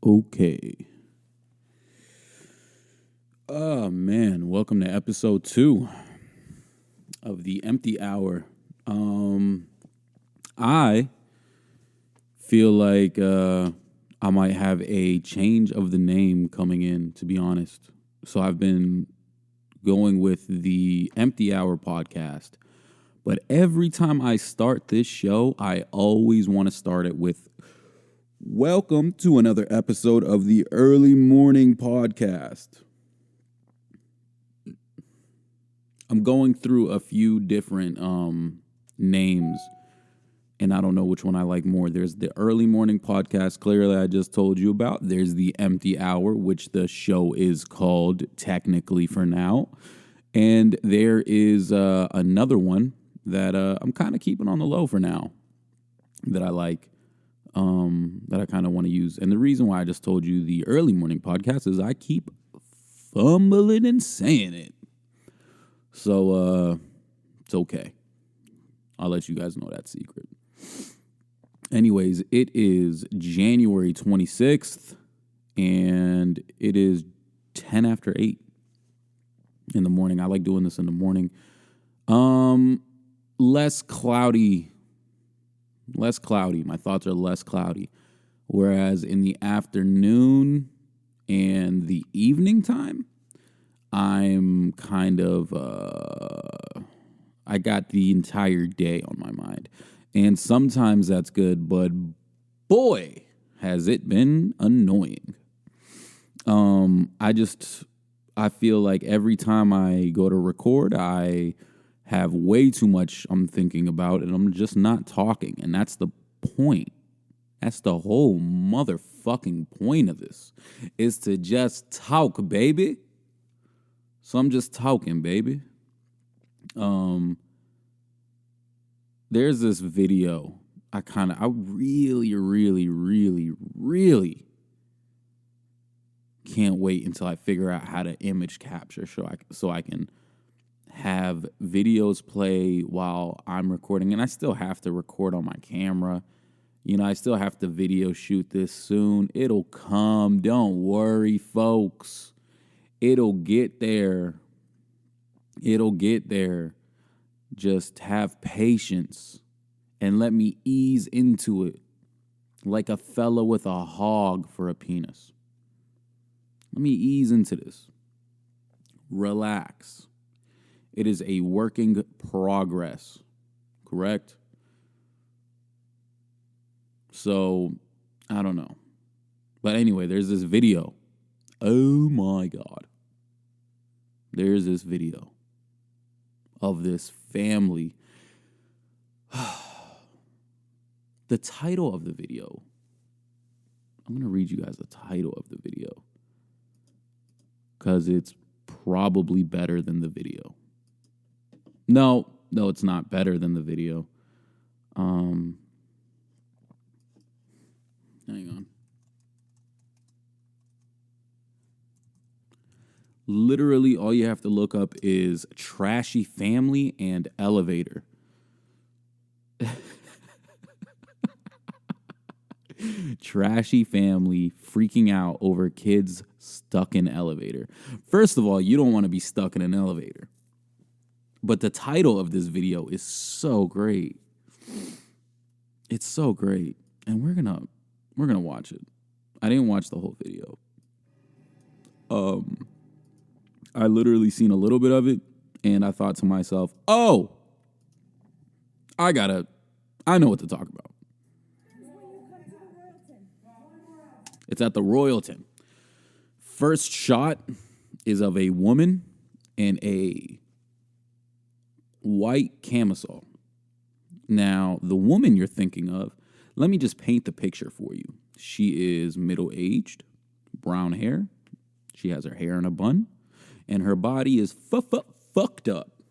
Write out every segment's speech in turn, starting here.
Okay. Oh man, welcome to episode 2 of the Empty Hour. I feel like I might have a change of the name coming in, to be honest. So I've been going with the Empty Hour podcast. But every time I start this show, I always want to start it with welcome to another episode of the Early Morning Podcast. I'm going through a few different names, and I don't know which one I like more. There's the Early Morning Podcast, clearly I just told you about. There's the Empty Hour, which the show is called technically for now. And there is another one that I'm kind of keeping on the low for now that I like, that I kind of want to use. And the reason why I just told you the Early Morning Podcast is I keep fumbling and saying it. So it's okay. I'll let you guys know that secret. Anyways, it is January 26th, and it is 10 after 8 in the morning. I like doing this in the morning. Less cloudy. My thoughts are less cloudy. Whereas in the afternoon and the evening time, I'm kind of, I got the entire day on my mind. And sometimes that's good, but boy, has it been annoying. I feel like every time I go to record, I have way too much I'm thinking about, and I'm just not talking. And that's the point. That's the whole motherfucking point of this, is to just talk, baby. So I'm just talking, baby. There's this video. I really can't wait until I figure out how to image capture so I can have videos play while I'm recording. And I still have to record on my camera. You know, I still have to video shoot this soon. It'll come. Don't worry, folks. It'll get there. Just have patience and let me ease into it like a fella with a hog for a penis. Let me ease into this. Relax. It is a working progress, correct? So, I don't know. But anyway, there's this video. Oh my God. There's this video of this family. The title of the video. I'm going to read you guys the title of the video, because it's probably better than the video. No, it's not better than the video. Hang on. Literally, all you have to look up is trashy family and elevator. Trashy family freaking out over kids stuck in elevator. First of all, you don't want to be stuck in an elevator. But the title of this video is so great. It's so great. And we're gonna watch it. I didn't watch the whole video. I literally seen a little bit of it, and I thought to myself, oh, I know what to talk about. It's at the Royalton. First shot is of a woman in a white camisole. Now, the woman you're thinking of, let me just paint the picture for you. She is middle-aged, brown hair. She has her hair in a bun, and her body is fucked up.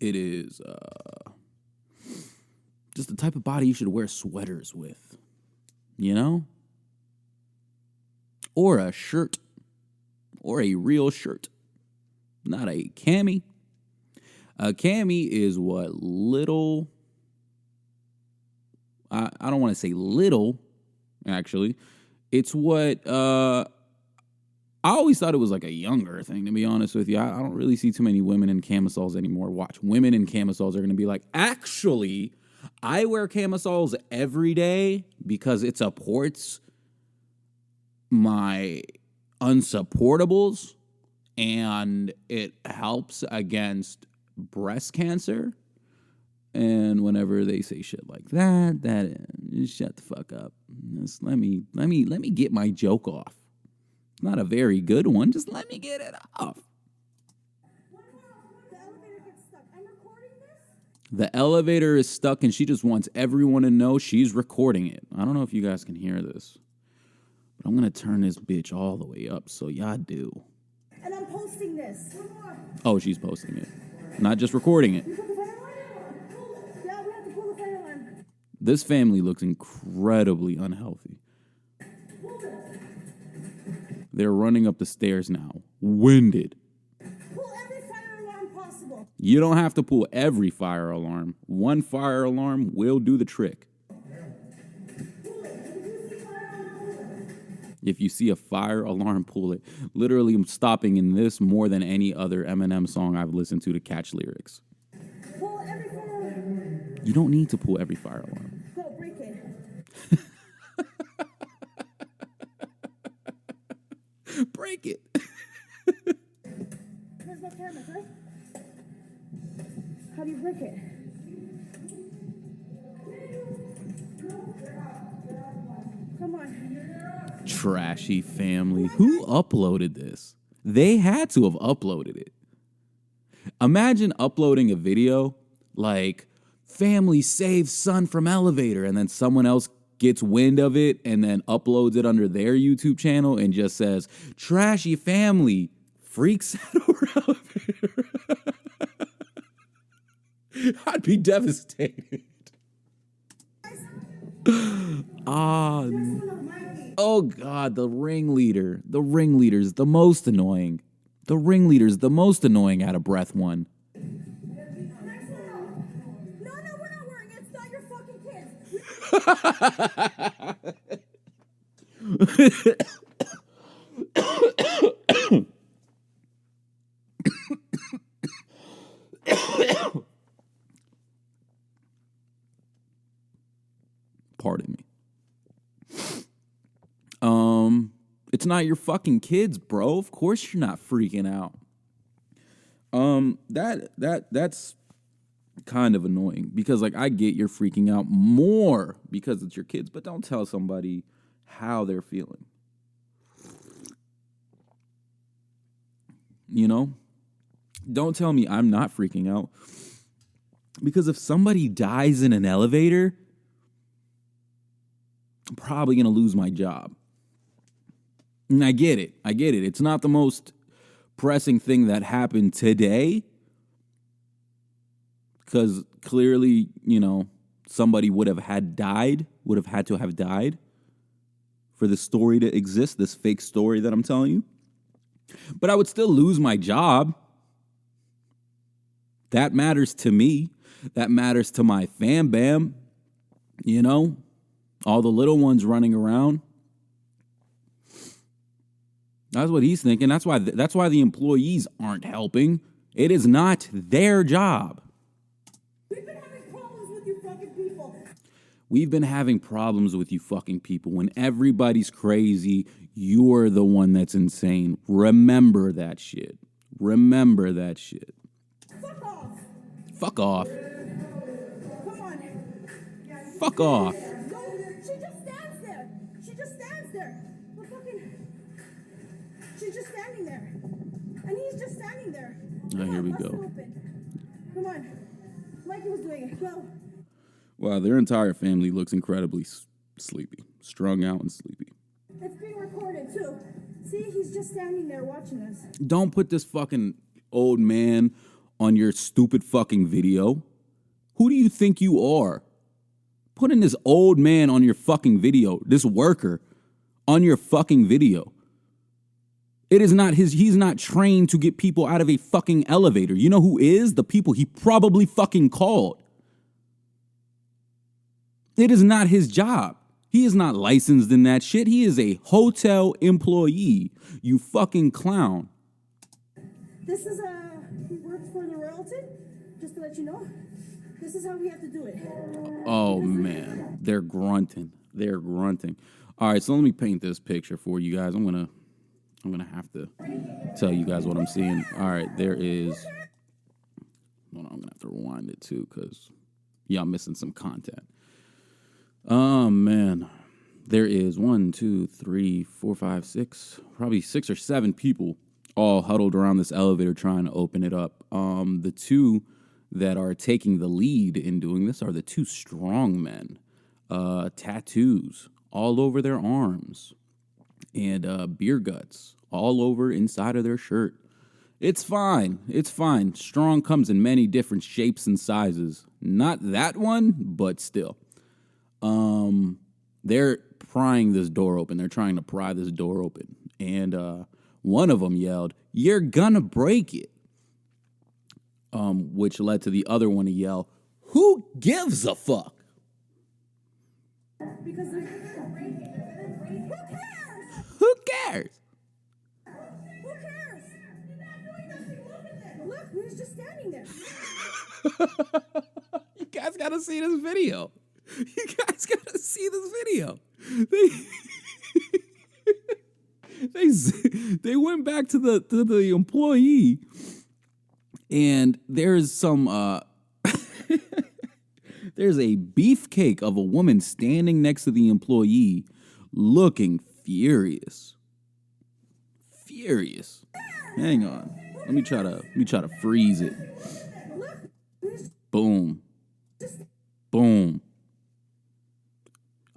It is just the type of body you should wear sweaters with, you know? Or a shirt, or a real shirt, not a cami. A cami is what little, I don't want to say little, actually. It's what I always thought it was like a younger thing, to be honest with you. I don't really see too many women in camisoles anymore. Watch, women in camisoles are going to be like, actually, I wear camisoles every day because it supports my unsupportables and it helps against breast cancer. And whenever they say shit like that, just shut the fuck up. Just let me get my joke off. Not a very good one. Just let me get it off. The elevator gets stuck. I'm recording this. The elevator is stuck and she just wants everyone to know she's recording it. I don't know if you guys can hear this, but I'm going to turn this bitch all the way up so y'all do. And I'm posting this. Oh, she's posting it. Not just recording it. You put the fire alarm? Yeah, we have to pull the fire alarm. This family looks incredibly unhealthy. They're running up the stairs now, winded. Pull every fire alarm possible. You don't have to pull every fire alarm. One fire alarm will do the trick. If you see a fire alarm, pull it. Literally, I'm stopping in this more than any other Eminem song I've listened to catch lyrics. Pull every fire alarm. You don't need to pull every fire alarm. Go, break it. Break it. There's no cameras, right? How do you break it? Come on. Trashy family. Who uploaded this? They had to have uploaded it. Imagine uploading a video like family saves son from elevator and then someone else gets wind of it and then uploads it under their YouTube channel and just says, trashy family freaks out over elevator. I'd be devastated. Oh God, the ringleader. The ringleader's the most annoying. The ringleader's the most annoying out of breath one. No, we're not wearing it. It's not your fucking kids. Pardon me. It's not your fucking kids, bro. Of course you're not freaking out. That's kind of annoying because like I get you're freaking out more because it's your kids, but don't tell somebody how they're feeling. You know? Don't tell me I'm not freaking out. Because if somebody dies in an elevator, I'm probably going to lose my job. And I get it. It's not the most pressing thing that happened today. Because clearly, you know, somebody would have had to have died for the story to exist, this fake story that I'm telling you. But I would still lose my job. That matters to me. That matters to my fam bam. You know, all the little ones running around. That's what he's thinking. That's why the employees aren't helping. It is not their job. We've been having problems with you fucking people. We've been having problems with you fucking people. When everybody's crazy, you're the one that's insane. Remember that shit. Remember that shit. Fuck off. Fuck off. Come on. Fuck off. No, she just stands there. She just stands there. The fucking... She's just standing there. And he's just standing there. Oh, here we Bust go. it open. Come on. Mikey was doing it. Go. Wow, their entire family looks incredibly sleepy. Strung out and sleepy. It's being recorded too. See, he's just standing there watching us. Don't put this fucking old man on your stupid fucking video. Who do you think you are? Putting this old man on your fucking video, this worker on your fucking video. It is not he's not trained to get people out of a fucking elevator. You know who is? The people he probably fucking called. It is not his job. He is not licensed in that shit. He is a hotel employee. You fucking clown. This is he works for the royalty. Just to let you know, this is how we have to do it. Oh man, they're grunting. They're grunting. All right, so let me paint this picture for you guys. I'm gonna have to tell you guys what I'm seeing. All right, there is. Hold on, I'm gonna have to rewind it too because y'all missing some content. Oh man, there is 1, 2, 3, 4, 5, 6, probably 6 or 7 people all huddled around this elevator trying to open it up. The two that are taking the lead in doing this are the 2 strong men. Tattoos all over their arms and beer guts all over inside of their shirt. It's fine. It's fine. Strong comes in many different shapes and sizes. Not that one, but still. They're prying this door open. They're trying to pry this door open. And one of them yelled, "You're gonna break it." Which led to the other one to yell, "Who gives a fuck?" Because who cares? Who cares? Who cares? You're not doing nothing. Look at that. Look, he's just standing there. You guys gotta see this video. You guys gotta see this video. They went back to the employee, and there's some there's a beefcake of a woman standing next to the employee, looking furious. Furious. Hang on. Let me try to freeze it. Boom. Boom.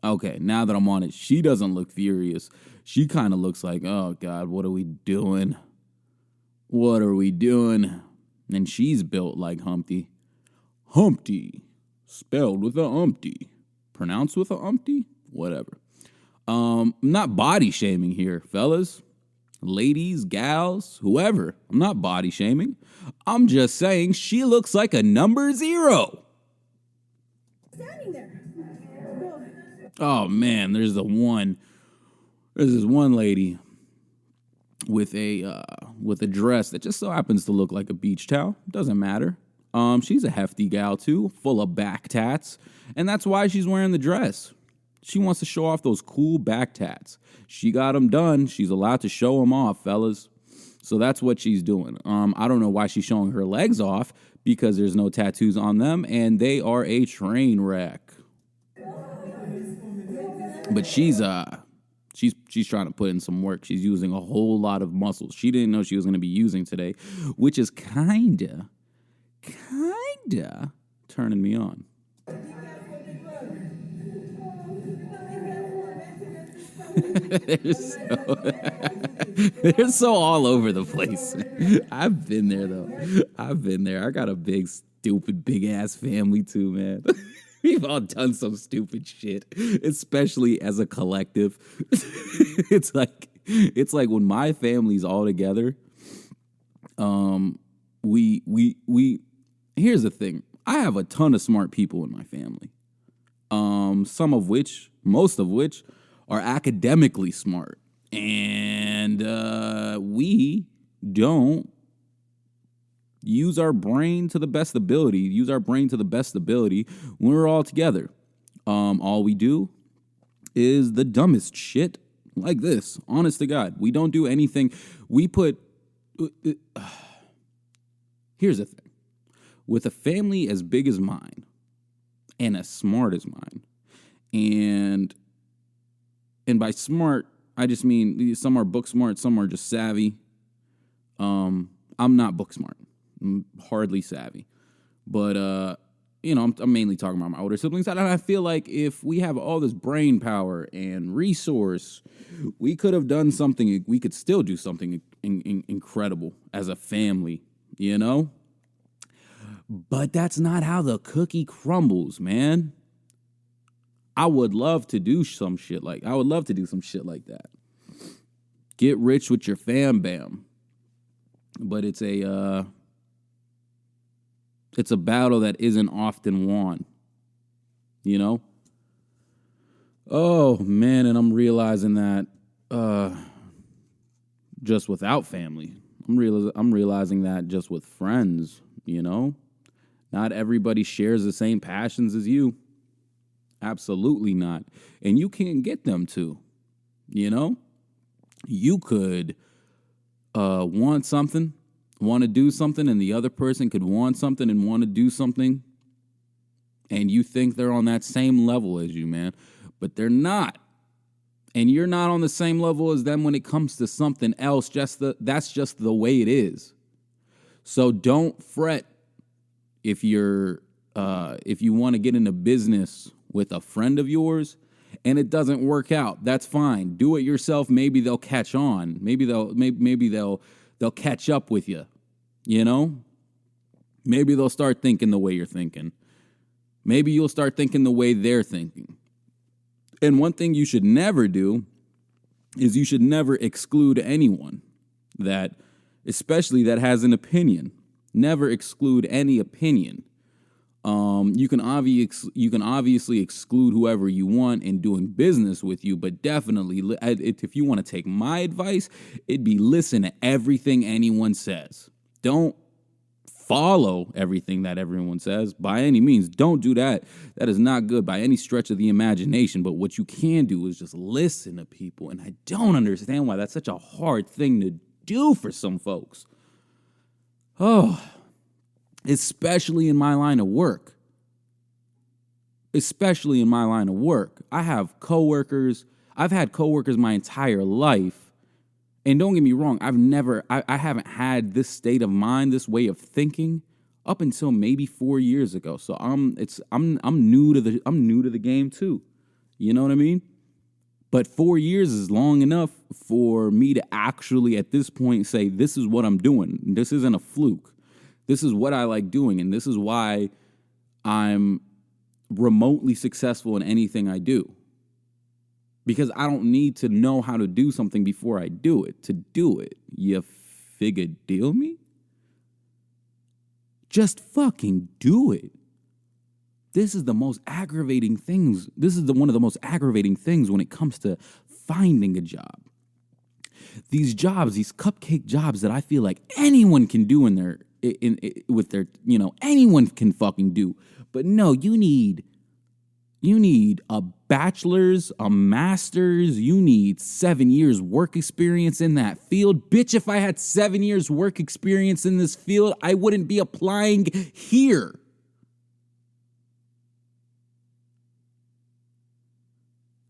Okay, now that I'm on it, she doesn't look furious. She kind of looks like, oh, God, what are we doing? What are we doing? And she's built like Humpty. Humpty. Spelled with a umpty. Pronounced with a umpty? Whatever. I'm not body shaming here, fellas. Ladies, gals, whoever. I'm not body shaming. I'm just saying she looks like a number 0. Standing there. Oh man, there's this one lady with a dress that just so happens to look like a beach towel. Doesn't matter. She's a hefty gal too, full of back tats, and that's why she's wearing the dress. She wants to show off those cool back tats. She got them done. She's allowed to show them off, fellas. So that's what she's doing. I don't know why she's showing her legs off because there's no tattoos on them, and they are a train wreck. But she's trying to put in some work. She's using a whole lot of muscles she didn't know she was going to be using today, which is kinda turning me on. They're so all over the place. I've been there though. I've been there. I got a big ass family too, man. We've all done some stupid shit, especially as a collective. It's like when my family's all together. We here's the thing. I have a ton of smart people in my family. Most of which are academically smart. And we don't use our brain to the best ability when we're all together. All we do is the dumbest shit like this. Honest to God. We don't do anything. We put... here's the thing. With a family as big as mine and as smart as mine, and by smart, I just mean some are book smart, some are just savvy. I'm not book smart. I'm hardly savvy. But, I'm mainly talking about my older siblings. And I feel like if we have all this brain power and resource, we could have done something. We could still do something incredible as a family, you know? But that's not how the cookie crumbles, man. I would love to do some shit like that. Get rich with your fam bam. But it's a battle that isn't often won. You know? Oh man, and I'm realizing that just without family. I'm realizing that just with friends, you know? Not everybody shares the same passions as you. Absolutely not. And you can't get them to, you know? You could want something, want to do something, and the other person could want something and want to do something, and you think they're on that same level as you, man, but they're not. And you're not on the same level as them when it comes to something else. That's just the way it is. So don't fret if if you want to get into business with a friend of yours and it doesn't work out. That's fine. Do it yourself. Maybe they'll catch on. Maybe they'll catch up with you. You know? Maybe they'll start thinking the way you're thinking. Maybe you'll start thinking the way they're thinking. And one thing you should never do is you should never exclude anyone that, especially that has an opinion. Never exclude any opinion. You can obviously exclude whoever you want in doing business with you, but definitely, if you want to take my advice, it'd be listen to everything anyone says. Don't follow everything that everyone says by any means. Don't do that. That is not good by any stretch of the imagination. But what you can do is just listen to people. And I don't understand why that's such a hard thing to do for some folks. Oh, especially in my line of work. Especially in my line of work. I have coworkers. I've had coworkers my entire life. And don't get me wrong, I haven't had this state of mind, this way of thinking up until maybe 4 years ago. So I'm new to the game too. You know what I mean? But 4 years is long enough for me to actually at this point say, this is what I'm doing. This isn't a fluke. This is what I like doing, and this is why I'm remotely successful in anything I do. Because I don't need to know how to do something before I do it to do it. You figure deal me? Just fucking do it. This is the most aggravating things. This is one of the most aggravating things when it comes to finding a job. These jobs, these cupcake jobs that I feel like anyone can do anyone can fucking do. But no, you need a bachelor's, a master's, you need 7 years work experience in that field. Bitch, if I had 7 years work experience in this field, I wouldn't be applying here.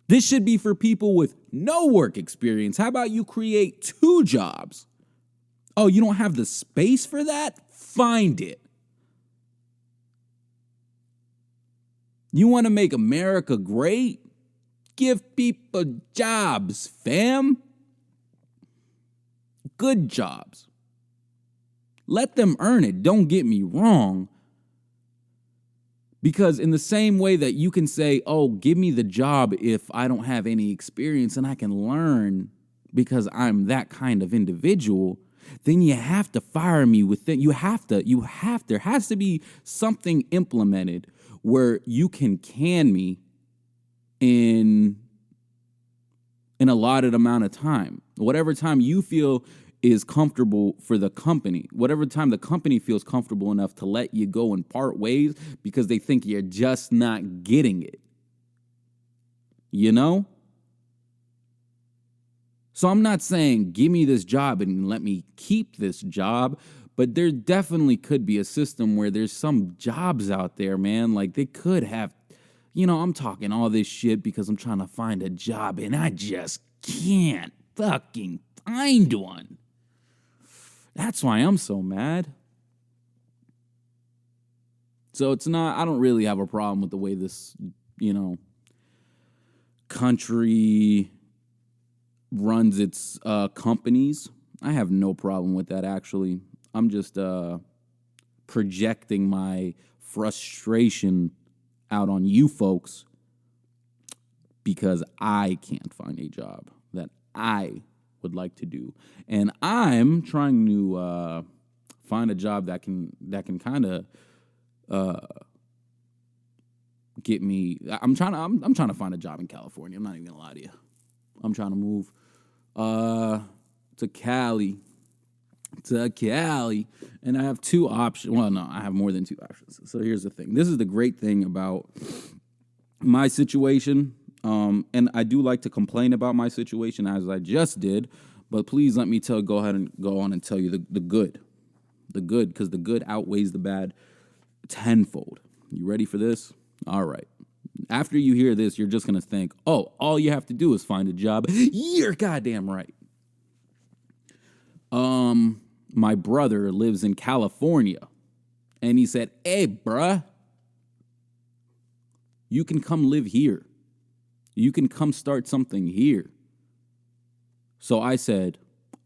This should be for people with no work experience. How about you create 2 jobs? Oh, you don't have the space for that? Find it. You want to make America great? Give people jobs, fam. Good jobs. Let them earn it. Don't get me wrong. Because in the same way that you can say, oh, give me the job if I don't have any experience and I can learn because I'm that kind of individual, then you have to fire me with it. There has to be something implemented where you can me in an allotted amount of time. Whatever time you feel is comfortable for the company. Whatever time the company feels comfortable enough to let you go and part ways because they think you're just not getting it. You know? So I'm not saying give me this job and let me keep this job, but there definitely could be a system where there's some jobs out there, man. Like they could have, I'm talking all this shit because I'm trying to find a job and I just can't fucking find one. That's why I'm so mad. So I don't really have a problem with the way this, country runs its companies. I have no problem with that, actually. I'm just projecting my frustration out on you folks because I can't find a job that I would like to do. And I'm trying to find a job that can kind of get me. I'm trying to find a job in California. I'm not even gonna lie to you. I'm trying to move to Cali. And I have two options. Well, no, I have more than two options. So here's the thing. This is the great thing about my situation. And I do like to complain about my situation as I just did, but please let me go ahead and go on and tell you the good. The good, because the good outweighs the bad tenfold. You ready for this? All right. After you hear this, you're just going to think, oh, all you have to do is find a job. You're goddamn right. My brother lives in California, and he said, hey, bruh, you can come live here. You can come start something here. So I said,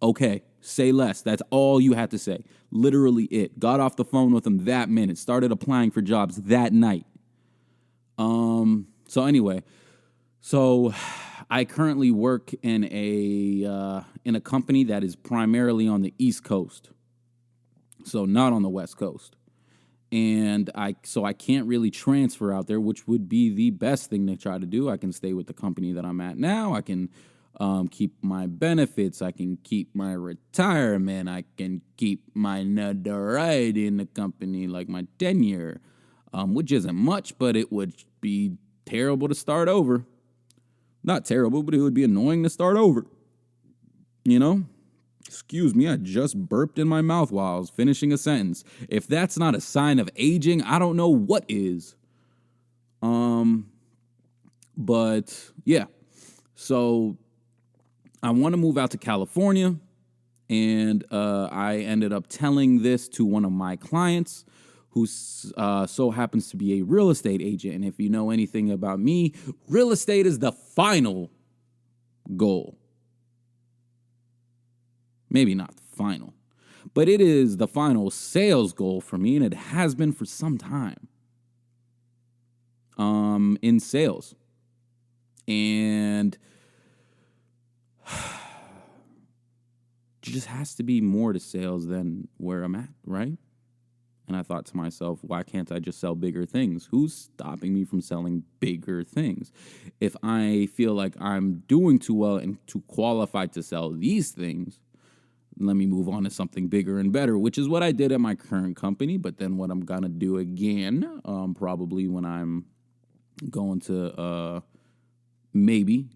okay, say less. That's all you had to say. Literally it. Got off the phone with him that minute. Started applying for jobs that night. So anyway, I currently work in a company that is primarily on the East Coast. So not on the West Coast. And I can't really transfer out there, which would be the best thing to try to do. I can stay with the company that I'm at now. I can keep my benefits. I can keep my retirement. I can keep my notoriety in the company, like my tenure, which isn't much, but it would be terrible to start over. Not terrible, but it would be annoying to start over. You know? Excuse me, I just burped in my mouth while I was finishing a sentence. If that's not a sign of aging, I don't know what is. But yeah. So I want to move out to California, and I ended up telling this to one of my clients who so happens to be a real estate agent. And if you know anything about me, real estate is the final goal. Maybe not final, but it is the final sales goal for me, and it has been for some time in sales. And there just has to be more to sales than where I'm at, right? And I thought to myself, why can't I just sell bigger things? Who's stopping me from selling bigger things? If I feel like I'm doing too well and too qualified to sell these things, let me move on to something bigger and better, which is what I did at my current company. But then what I'm going to do again, probably when I'm going to maybe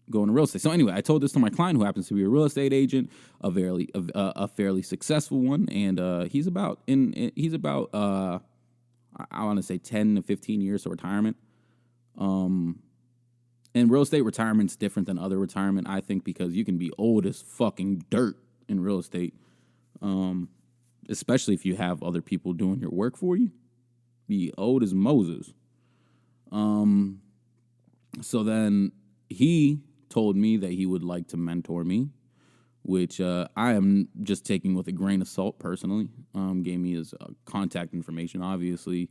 go into real estate. So anyway, I told this to my client, who happens to be a real estate agent, a fairly successful one, and he's about I want to say 10 to 15 years to retirement. And real estate retirement's different than other retirement, I think, because you can be old as fucking dirt in real estate, especially if you have other people doing your work for you. Be old as Moses. So then he told me that he would like to mentor me, which I am just taking with a grain of salt personally. Gave me his contact information, obviously.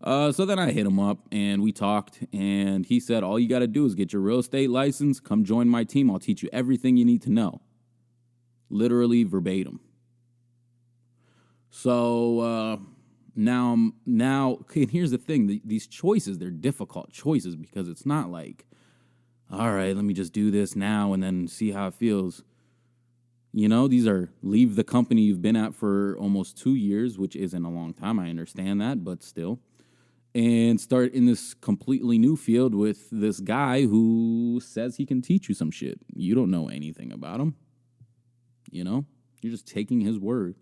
So then I hit him up and we talked, and he said, all you got to do is get your real estate license, come join my team. I'll teach you everything you need to know. Literally verbatim. So now, and here's the thing. These choices, they're difficult choices, because it's not like, all right, let me just do this now and then see how it feels. You know, these are leave the company you've been at for almost 2 years, which isn't a long time. I understand that, but still. And start in this completely new field with this guy who says he can teach you some shit. You don't know anything about him. You know, you're just taking his word.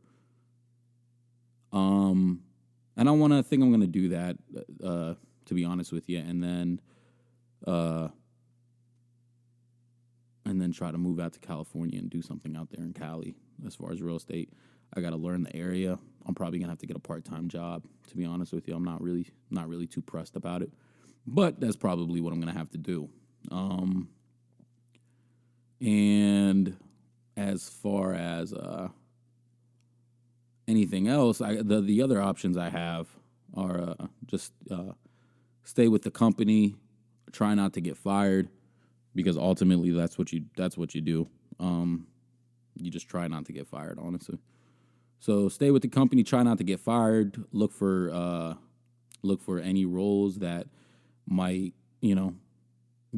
And I think I'm going to do that, to be honest with you. And then try to move out to California and do something out there in Cali as far as real estate. I got to learn the area. I'm probably going to have to get a part-time job, to be honest with you. I'm not really too pressed about it, but that's probably what I'm going to have to do. And as far as anything else, the other options I have are just stay with the company, try not to get fired, because ultimately that's what you do. You just try not to get fired, honestly. So stay with the company, try not to get fired. Look for any roles that might,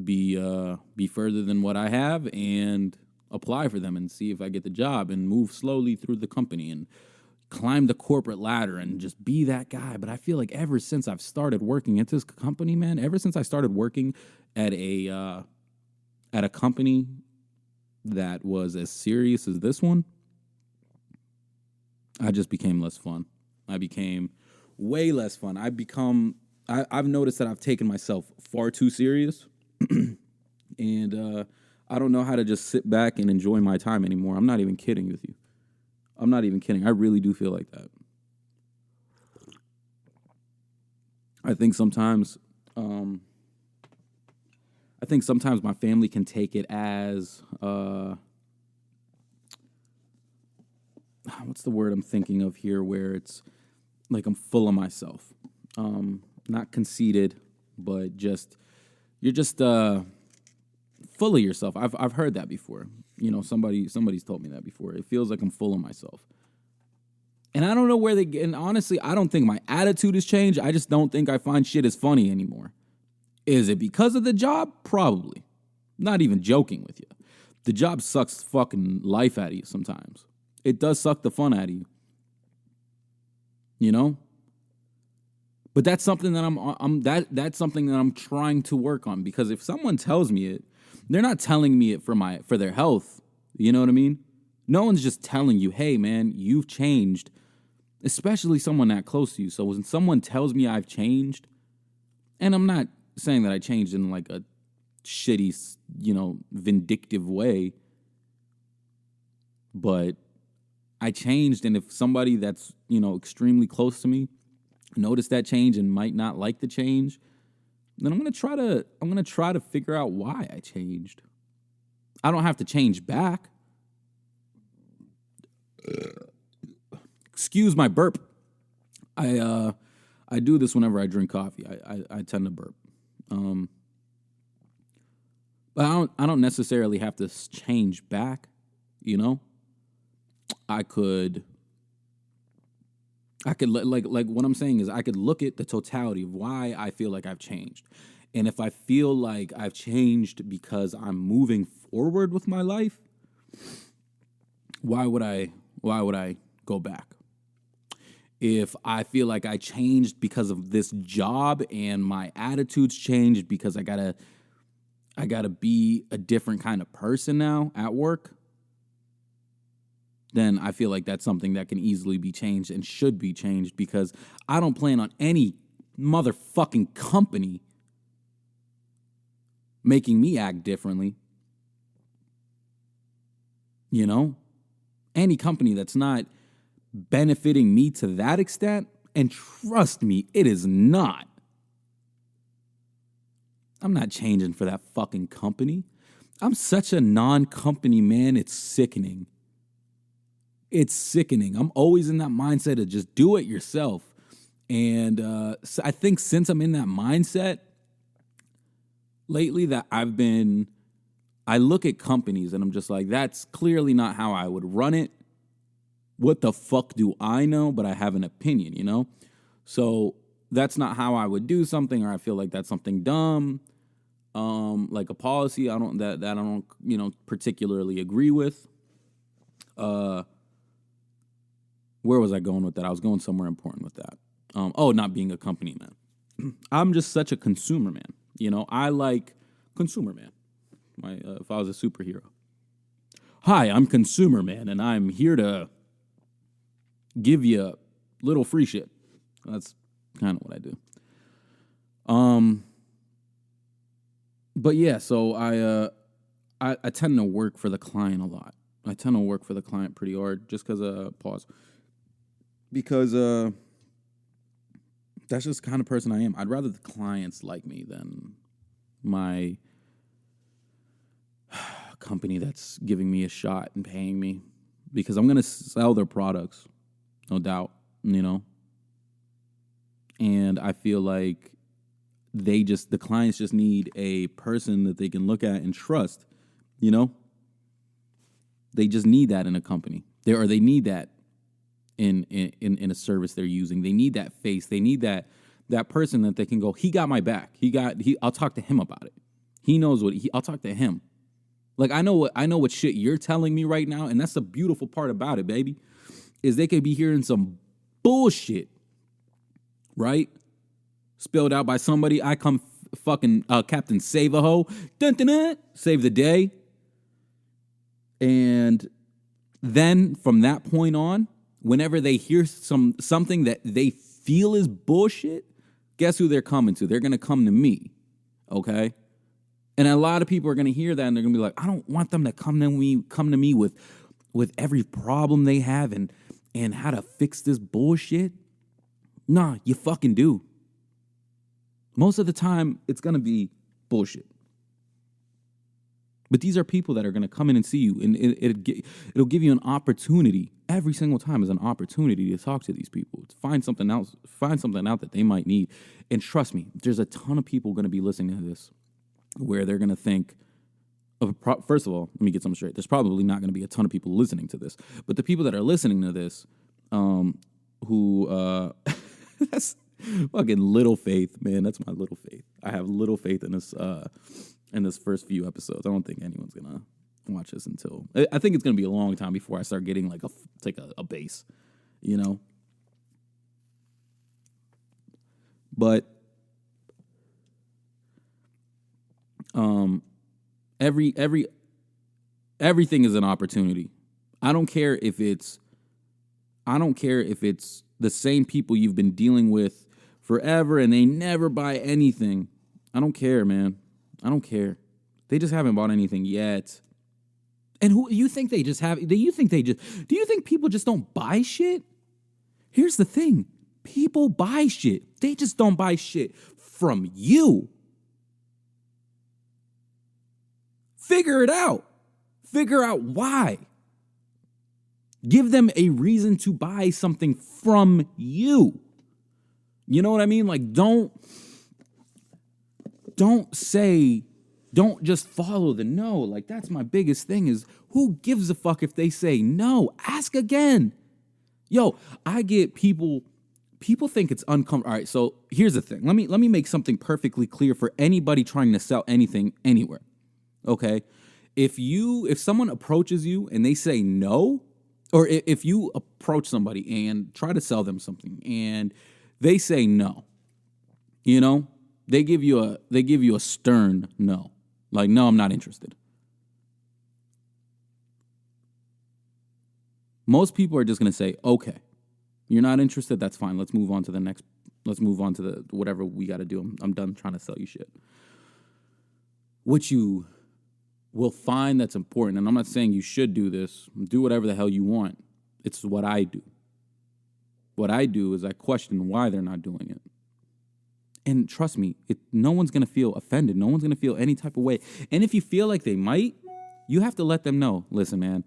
be further than what I have, and apply for them and see if I get the job and move slowly through the company and climb the corporate ladder and just be that guy. But I feel like ever since I've started working at this company, man, ever since I started working at a company that was as serious as this one, I just became less fun. I became way less fun. I've noticed that I've taken myself far too serious, and I don't know how to just sit back and enjoy my time anymore. I'm not even kidding with you. I'm not even kidding. I really do feel like that. I think sometimes my family can take it as what's the word I'm thinking of here, where it's like I'm full of myself. Not conceited, but you're just full of yourself. I've heard that before. Somebody's told me that before. It feels like I'm full of myself. And I don't know where and honestly, I don't think my attitude has changed. I just don't think I find shit as funny anymore. Is it because of the job? Probably. Not even joking with you. The job sucks fucking life out of you sometimes. It does suck the fun out of you. But that's something that that's something that I'm trying to work on, because if someone tells me it, they're not telling me it for their health. You know what I mean? No one's just telling you, "Hey man, you've changed." Especially someone that close to you. So when someone tells me I've changed, and I'm not saying that I changed in like a shitty, vindictive way, but I changed, and if somebody that's, extremely close to me notice that change and might not like the change, then I'm going to try to figure out why I changed. I don't have to change back. Excuse my burp. I do this whenever I drink coffee. I tend to burp. But I don't necessarily have to change back, I could like what I'm saying is I could look at the totality of why I feel like I've changed. And if I feel like I've changed because I'm moving forward with my life, why would I go back? If I feel like I changed because of this job and my attitude's changed because I gotta be a different kind of person now at work, then I feel like that's something that can easily be changed and should be changed, because I don't plan on any motherfucking company making me act differently. Any company that's not benefiting me to that extent, and trust me, it is not. I'm not changing for that fucking company. I'm such a non-company man, it's sickening. It's sickening. I'm always in that mindset of just do it yourself. And so I think since I'm in that mindset lately, that I look at companies and I'm just like, that's clearly not how I would run it. What the fuck do I know? But I have an opinion, So that's not how I would do something, or I feel like that's something dumb. Like a policy I don't particularly agree with. Where was I going with that? I was going somewhere important with that. Not being a company man. I'm just such a consumer man. I like consumer man. If I was a superhero. Hi, I'm consumer man, and I'm here to give you a little free shit. That's kind of what I do. But yeah, so I tend to work for the client a lot. I tend to work for the client pretty hard, just because that's just the kind of person I am. I'd rather the clients like me than my company that's giving me a shot and paying me, because I'm going to sell their products, no doubt, and I feel like the clients just need a person that they can look at and trust, They just need that in a company. They need that in a service they're using. They need that face. They need that that person that they can go, he got my back. I'll talk to him about it. He knows I'll talk to him. Like, I know what shit you're telling me right now, and that's the beautiful part about it, baby, is they could be hearing some bullshit, right? Spilled out by somebody. I come fucking Captain Save-A-Ho, dun, dun, dun, save the day. And then from that point on, whenever they hear something that they feel is bullshit, guess who they're coming to? They're going to come to me, okay? And a lot of people are going to hear that, and they're going to be like, I don't want them to come to me with every problem they have and how to fix this bullshit. Nah, you fucking do. Most of the time, it's going to be bullshit. But these are people that are going to come in and see you, and it'll give you an opportunity. Every single time is an opportunity to talk to these people, to find something out that they might need. And trust me, there's a ton of people going to be listening to this where they're going to think, first of all, let me get something straight. There's probably not going to be a ton of people listening to this, but the people that are listening to this, that's fucking little faith, man. That's my little faith. I have little faith in this first few episodes. I don't think anyone's gonna watch this until I think it's gonna be a long time before I start getting like a base, you know. But everything is an opportunity. I don't care if it's the same people you've been dealing with forever and they never buy anything. I don't care, man. I don't care. They just haven't bought anything yet. And who you think they just have? Do you think people just don't buy shit? Here's the thing. People buy shit. They just don't buy shit from you. Figure it out. Figure out why. Give them a reason to buy something from you. You know what I mean? Like, don't just follow the no. Like, that's my biggest thing is who gives a fuck if they say no? Ask again. Yo, I get people think it's uncomfortable. All right, so here's the thing. Let me make something perfectly clear for anybody trying to sell anything anywhere. Okay? If someone approaches you and they say no, or if you approach somebody and try to sell them something and they say no, you know, they give you a stern no. Like, no, I'm not interested. Most people are just going to say, okay, you're not interested. That's fine. Let's move on to the whatever we got to do. I'm done trying to sell you shit. What you will find that's important, and I'm not saying you should do this, do whatever the hell you want. It's what I do. What I do is I question why they're not doing it. And trust me, no one's going to feel offended. No one's going to feel any type of way. And if you feel like they might, you have to let them know, listen, man,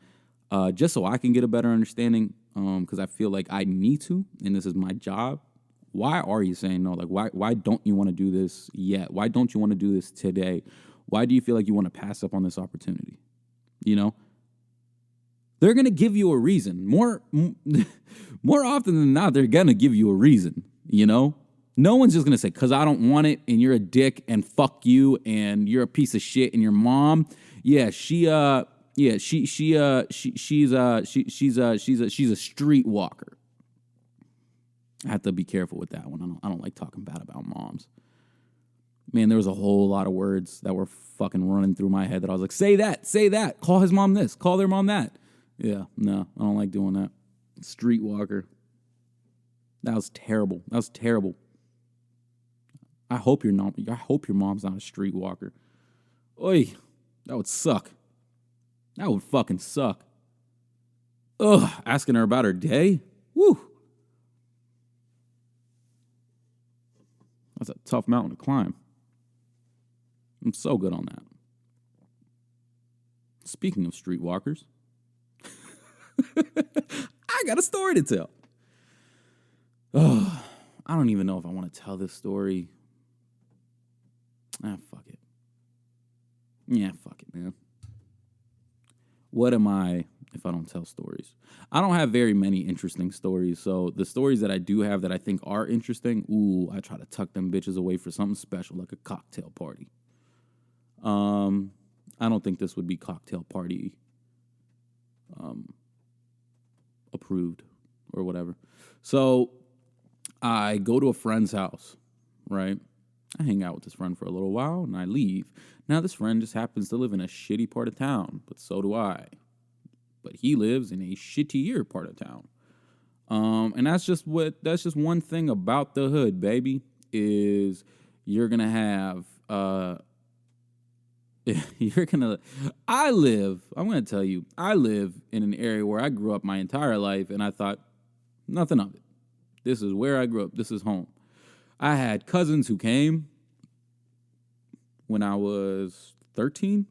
just so I can get a better understanding, because I feel like I need to, and this is my job. Why are you saying no? Like, why don't you want to do this yet? Why don't you want to do this today? Why do you feel like you want to pass up on this opportunity? You know? They're going to give you a reason. More often than not, they're going to give you a reason, you know? No one's just going to say, because I don't want it, and you're a dick, and fuck you, and you're a piece of shit, and your mom, she's a streetwalker. I have to be careful with that one. I don't like talking bad about moms. Man, there was a whole lot of words that were fucking running through my head that I was like, say that, call his mom this, call their mom that. Yeah, no, I don't like doing that. Streetwalker. That was terrible. I hope your mom's not a streetwalker. Oy, that would suck. That would fucking suck. Ugh, asking her about her day? Woo. That's a tough mountain to climb. I'm so good on that. Speaking of streetwalkers, I got a story to tell. Oh, I don't even know if I want to tell this story. Fuck it. Yeah, fuck it, man. What am I if I don't tell stories? I don't have very many interesting stories. So the stories that I do have that I think are interesting, I try to tuck them bitches away for something special, like a cocktail party. I don't think this would be cocktail party approved or whatever. So I go to a friend's house, right? I hang out with this friend for a little while and I leave. Now this friend just happens to live in a shitty part of town, but so do I. But he lives in a shittier part of town. And that's just one thing about the hood, baby, is you're gonna have I'm gonna tell you, I live in an area where I grew up my entire life and I thought nothing of it. This is where I grew up. This is home. I had cousins who came when I was 13.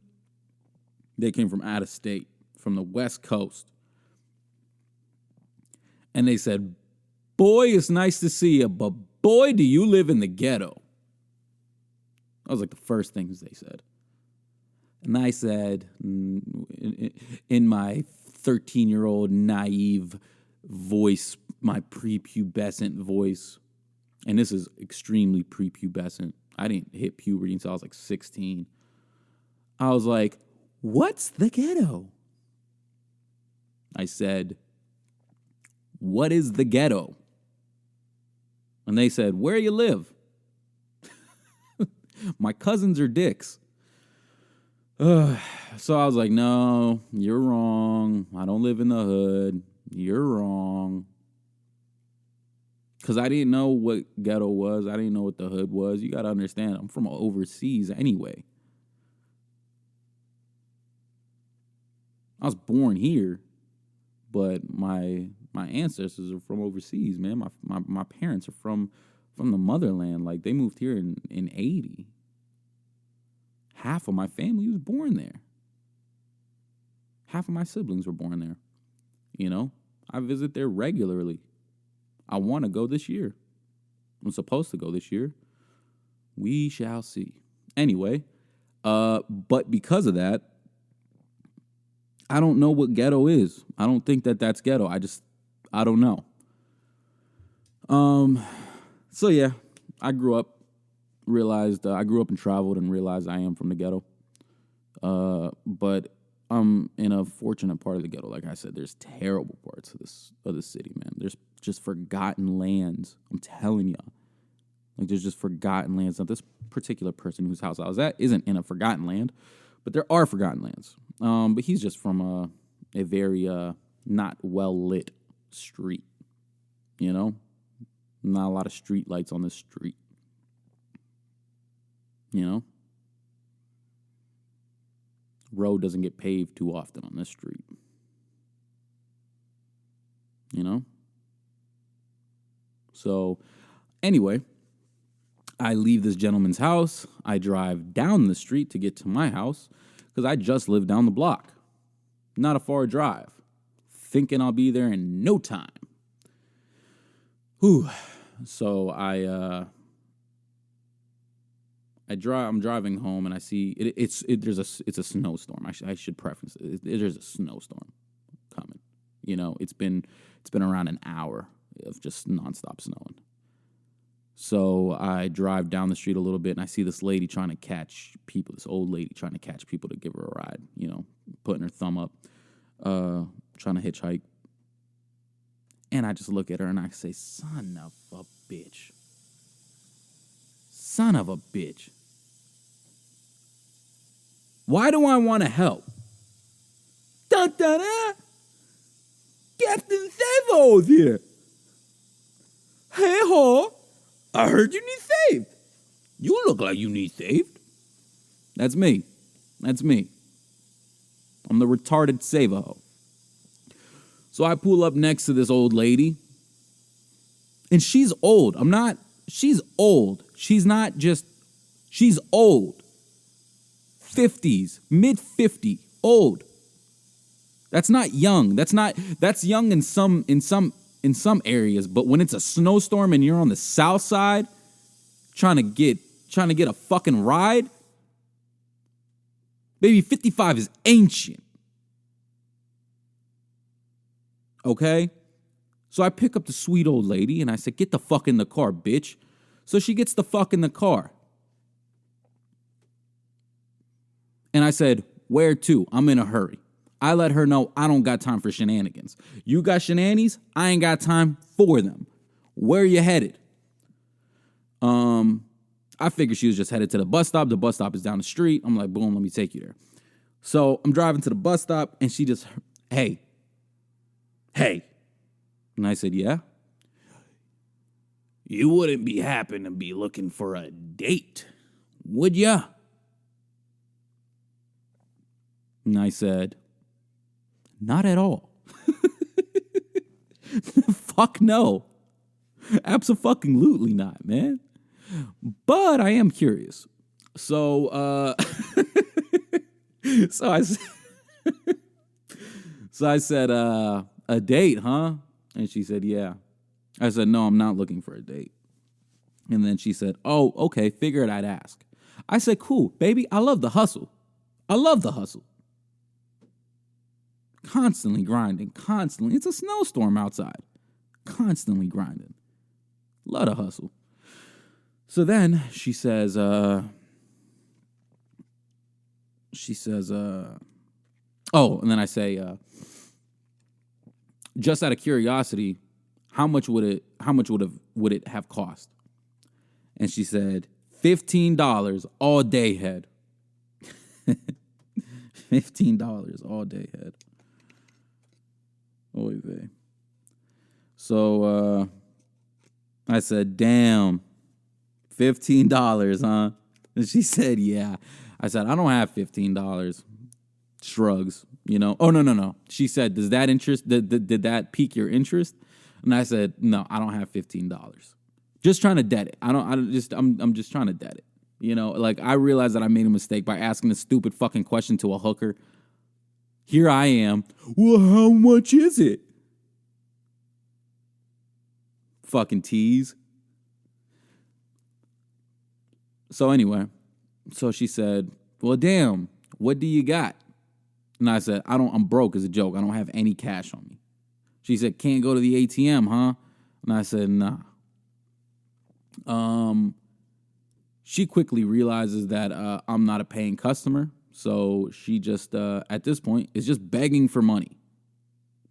They came from out of state, from the West Coast. And they said, boy, it's nice to see you, but boy, do you live in the ghetto. That was like the first things they said. And I said, in my 13-year-old naive voice, my prepubescent voice, and this is extremely prepubescent. I didn't hit puberty until I was like 16. I was like, what's the ghetto? I said, what is the ghetto? And they said, where you live? My cousins are dicks. So I was like, no, you're wrong. I don't live in the hood. You're wrong. Because I didn't know what ghetto was. I didn't know what the hood was. You got to understand, I'm from overseas anyway. I was born here, but my ancestors are from overseas, man. My parents are from the motherland. Like, they moved here in 80. Half of my family was born there. Half of my siblings were born there. You know, I visit there regularly. I want to go this year. I'm supposed to go this year. We shall see. Anyway, but because of that, I don't know what ghetto is. I don't think that that's ghetto. I don't know. So yeah, I grew up and traveled and realized I am from the ghetto. But I'm in a fortunate part of the ghetto. Like I said, there's terrible parts of the city, man. There's just forgotten lands. I'm telling you. Like, there's just forgotten lands. Now, this particular person whose house I was at isn't in a forgotten land, but there are forgotten lands. But he's just from a very not well-lit street, you know? Not a lot of street lights on this street, you know? Road doesn't get paved too often on this street, you know? So, anyway, I leave this gentleman's house. I drive down the street to get to my house because I just live down the block. Not a far drive. Thinking I'll be there in no time. Whew. So I'm driving home and I see it's a snowstorm. I should preface it. There's a snowstorm coming. You know, it's been around an hour of just nonstop snowing. So I drive down the street a little bit and I see this lady trying to catch people, this old lady trying to catch people to give her a ride, you know, putting her thumb up, trying to hitchhike. And I just look at her and I say, son of a bitch. Son of a bitch. Why do I want to help? Da da da. Captain Savo's here. Hey ho. I heard you need saved. You look like you need saved. That's me. I'm the retarded Savo. So I pull up next to this old lady. And she's old. She's old. She's old. 50s, mid-50, old. That's not young. That's young in some areas, but when it's a snowstorm and you're on the south side trying to get a fucking ride, baby, 55 is ancient. Okay? So I pick up the sweet old lady and I said, get the fuck in the car, bitch. So she gets the fuck in the car. And I said, where to? I'm in a hurry. I let her know I don't got time for shenanigans. You got shenanigans? I ain't got time for them. Where you headed? I figured she was just headed to the bus stop. The bus stop is down the street. I'm like, boom, let me take you there. So I'm driving to the bus stop and she just, hey. And I said, yeah. You wouldn't be happen to be looking for a date, would ya? And I said, not at all. Fuck no. Absolutely not, man. But I am curious. So so I said, a date, huh? And she said, yeah. I said, no, I'm not looking for a date. And then she said, oh, okay, figured I'd ask. I said, cool, baby, I love the hustle. Constantly grinding, constantly. It's a snowstorm outside. Constantly grinding. Love to hustle. So then she says, oh, and then I say, just out of curiosity, how much would it have cost? And she said, $15 all day head. $15 all day head. Oy vey. So I said, damn, $15, huh? And she said, yeah. I said, I don't have $15. Shrugs, you know. Oh, no. She said, does that interest, did that pique your interest? And I said, no, I don't have $15. Just trying to debt it. I'm just trying to debt it. You know, like I realized that I made a mistake by asking a stupid fucking question to a hooker. Here I am. Well, how much is it? Fucking tease. So anyway, so she said, well, damn, what do you got? And I said, I'm broke as a joke. I don't have any cash on me. She said, can't go to the ATM, huh? And I said, nah. She quickly realizes that I'm not a paying customer. So she just, at this point, is just begging for money.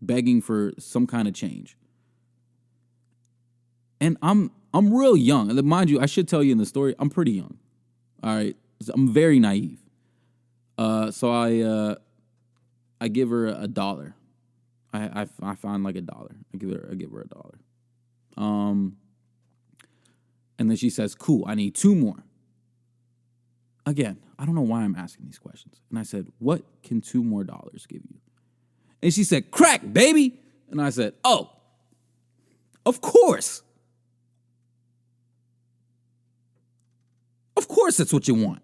Begging for some kind of change. And I'm real young. And mind you, I should tell you in the story, I'm pretty young. All right. I'm very naive. So I give her $1. I find like $1. I give her $1. And then she says, cool, I need 2 more. Again, I don't know why I'm asking these questions. And I said, what can $2 more give you? And she said, crack, baby. And I said, oh, of course. Of course that's what you want.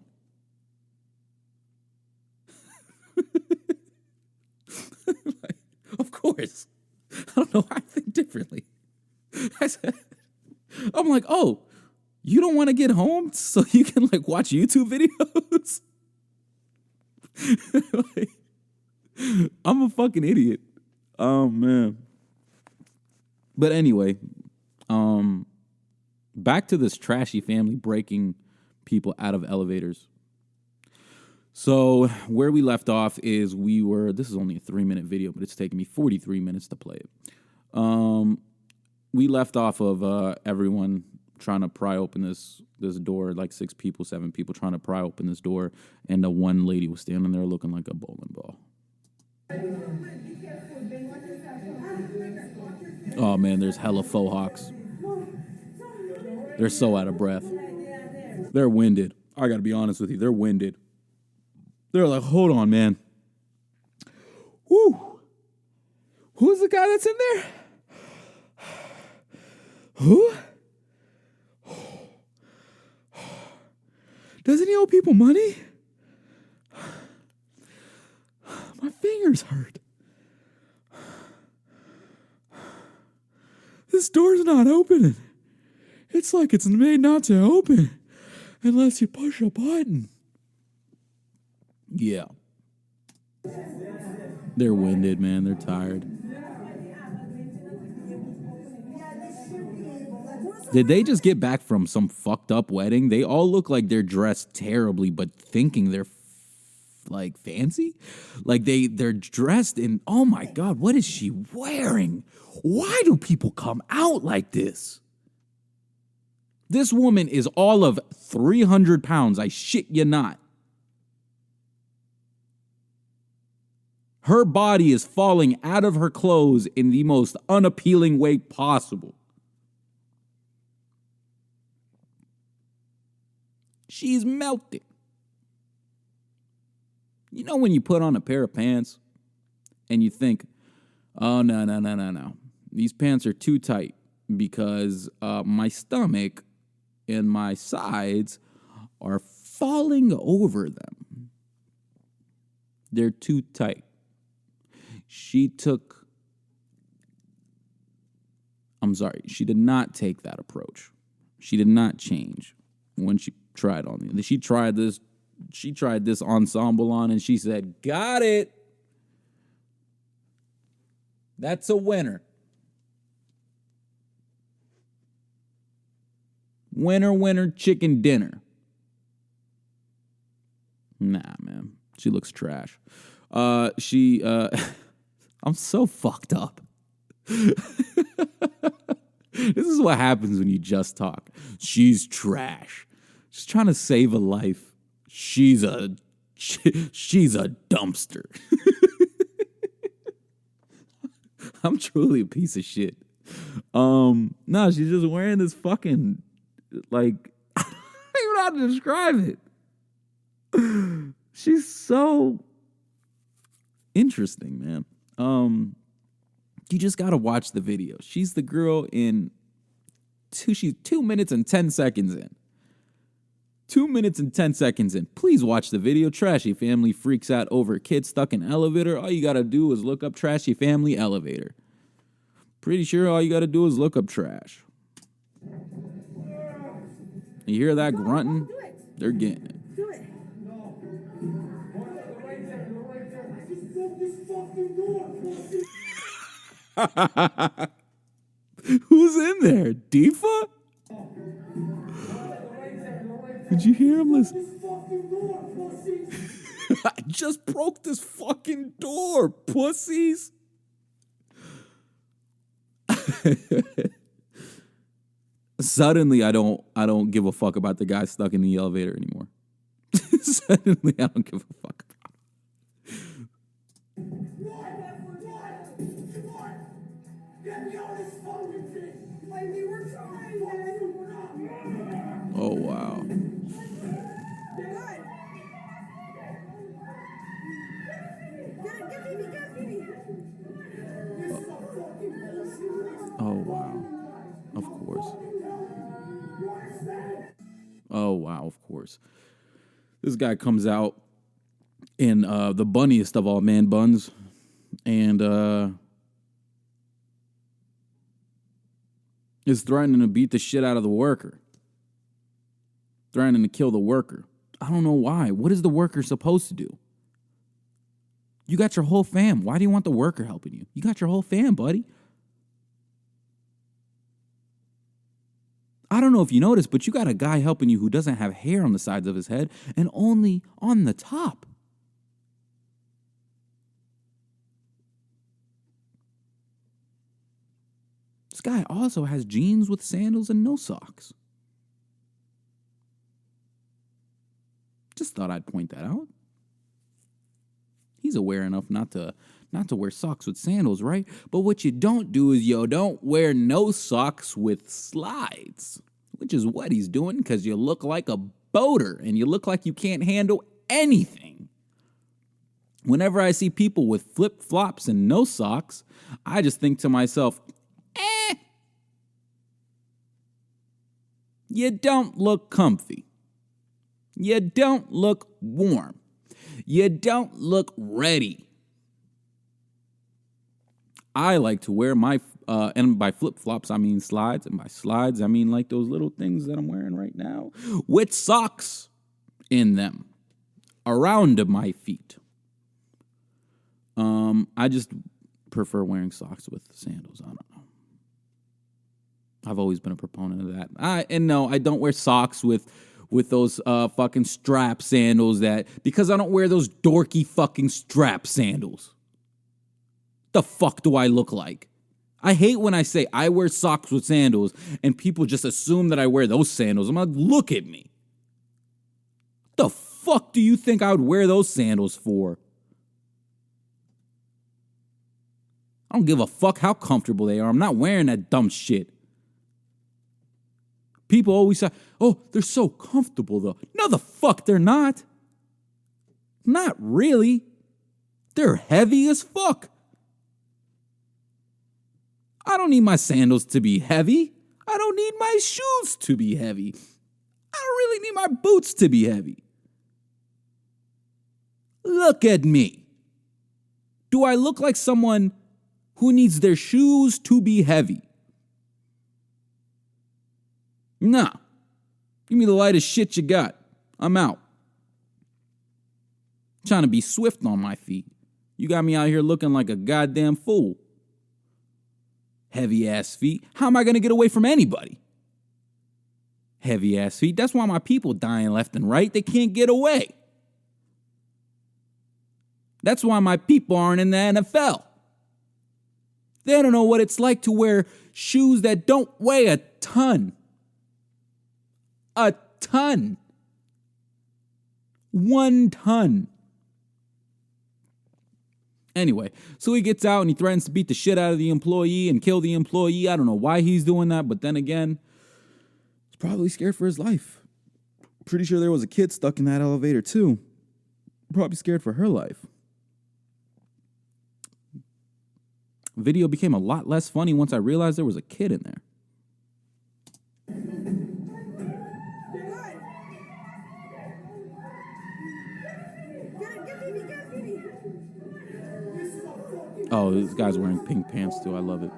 Like, of course. I don't know why I think differently. I'm like, oh, you don't want to get home so you can like watch YouTube videos? Like, I'm a fucking idiot. Oh man. But anyway, back to this trashy family breaking people out of elevators. So where we left off is this is only a 3-minute video, but it's taken me 43 minutes to play it. We left off of everyone trying to pry open this door, like 6 people, 7 people trying to pry open this door, and the one lady was standing there looking like a bowling ball. Oh man, there's hella faux hawks. They're so out of breath. They're winded. I gotta be honest with you, they're winded. They're like, hold on, man. Woo! Who's the guy that's in there? Who? Doesn't he owe people money? My fingers hurt. This door's not opening. It's like it's made not to open unless you push a button. Yeah. They're winded, man. They're tired. Did they just get back from some fucked up wedding? They all look like they're dressed terribly, but thinking they're like fancy. Like they're dressed in, oh my God, what is she wearing? Why do people come out like this? This woman is all of 300 pounds. I shit you not. Her body is falling out of her clothes in the most unappealing way possible. She's melting. You know when you put on a pair of pants and you think, oh, no. These pants are too tight because my stomach and my sides are falling over them. They're too tight. She did not take that approach. She did not change when she tried on. She tried this ensemble on and she said, got it. That's a winner. Winner, chicken dinner. Nah, man. She looks trash. I'm so fucked up. This is what happens when you just talk. She's trash. She's trying to save a life. She's a dumpster. I'm truly a piece of shit. No, she's just wearing this fucking, like, I don't even know how to describe it. She's so interesting, man. You just gotta watch the video. She's the girl she's 2 minutes and 10 seconds in. 2 minutes and 10 seconds in. Please watch the video. Trashy family freaks out over kid stuck in elevator. All you gotta do is look up trashy family elevator. Pretty sure all you gotta do is look up trash. You hear that grunting? Do it. They're getting it. Do it. Who's in there? Deefa? Did you hear him? Listen. I just broke this fucking door, pussies. Suddenly, I don't give a fuck about the guy stuck in the elevator anymore. Suddenly, I don't give a fuck about him. Oh, wow. Oh, wow. Of course. Oh, wow, of course. This guy comes out in the bunniest of all man buns and is threatening to beat the shit out of the worker. Threatening to kill the worker. I don't know why. What is the worker supposed to do? You got your whole fam. Why do you want the worker helping you? You got your whole fam, buddy. I don't know if you noticed, but you got a guy helping you who doesn't have hair on the sides of his head and only on the top. This guy also has jeans with sandals and no socks. Just thought I'd point that out. He's aware enough not to wear socks with sandals, right? But what you don't do is, don't wear no socks with slides, which is what he's doing because you look like a boater and you look like you can't handle anything. Whenever I see people with flip-flops and no socks, I just think to myself, you don't look comfy. You don't look warm. You don't look ready. I like to wear my, and by flip-flops, I mean slides. And by slides, I mean like those little things that I'm wearing right now with socks in them around my feet. I just prefer wearing socks with sandals. I don't know. I've always been a proponent of that. And no, I don't wear socks with those fucking strap sandals because I don't wear those dorky fucking strap sandals. The fuck do I look like? I hate when I say I wear socks with sandals and people just assume that I wear those sandals. I'm like, look at me. The fuck do you think I would wear those sandals for? I don't give a fuck how comfortable they are. I'm not wearing that dumb shit. People always say, oh, they're so comfortable though. No, the fuck they're not. Not really. They're heavy as fuck. I don't need my sandals to be heavy. I don't need my shoes to be heavy. I don't really need my boots to be heavy. Look at me. Do I look like someone who needs their shoes to be heavy? Nah. Give me the lightest shit you got. I'm out. Trying to be swift on my feet. You got me out here looking like a goddamn fool. Heavy ass feet. How am I going to get away from anybody? Heavy ass feet. That's why my people dying left and right. They can't get away. That's why my people aren't in the NFL. They don't know what it's like to wear shoes that don't weigh a ton. A ton. 1 ton. Anyway, so he gets out and he threatens to beat the shit out of the employee and kill the employee. I don't know why he's doing that, but then again, he's probably scared for his life. Pretty sure there was a kid stuck in that elevator too. Probably scared for her life. Video became a lot less funny once I realized there was a kid in there. Oh, this guy's wearing pink pants too. I love it.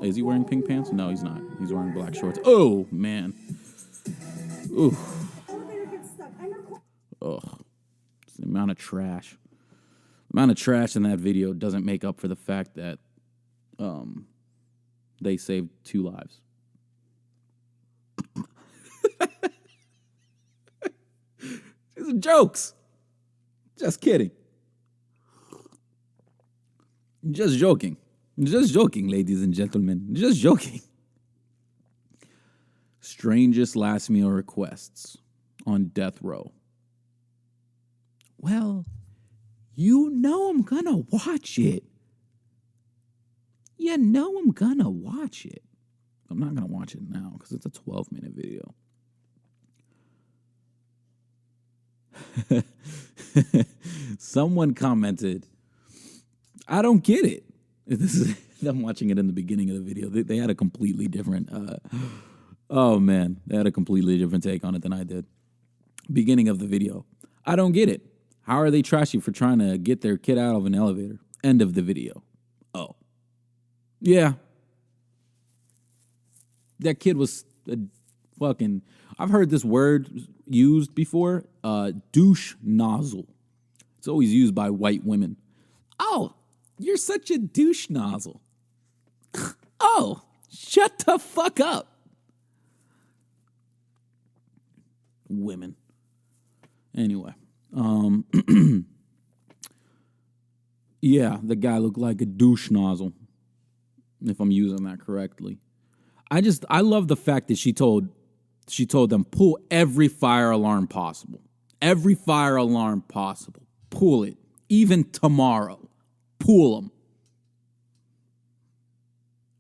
Is he wearing pink pants? No, he's not. He's wearing black shorts. Oh, man. Ooh. Ugh. It's the amount of trash. The amount of trash in that video doesn't make up for the fact that they saved 2 lives. These are jokes. Just kidding. Just joking. Just joking, ladies and gentlemen. Just joking. Strangest last meal requests on death row. Well, you know I'm gonna watch it. You know I'm gonna watch it. I'm not gonna watch it now because it's a 12-minute video. Someone commented, I don't get it. This is I'm watching it in the beginning of the video. They had a completely different oh man, they had a completely different take on it than I did. Beginning of the video. I don't get it. How are they trashy for trying to get their kid out of an elevator? End of the video. Oh. Yeah. That kid was a fucking I've heard this word used before, douche nozzle. It's always used by white women. Oh, you're such a douche nozzle. Oh, shut the fuck up. Women. Anyway, yeah, the guy looked like a douche nozzle, if I'm using that correctly. I love the fact that she told them, pull every fire alarm possible. Every fire alarm possible. Pull it. Even tomorrow. Pull them.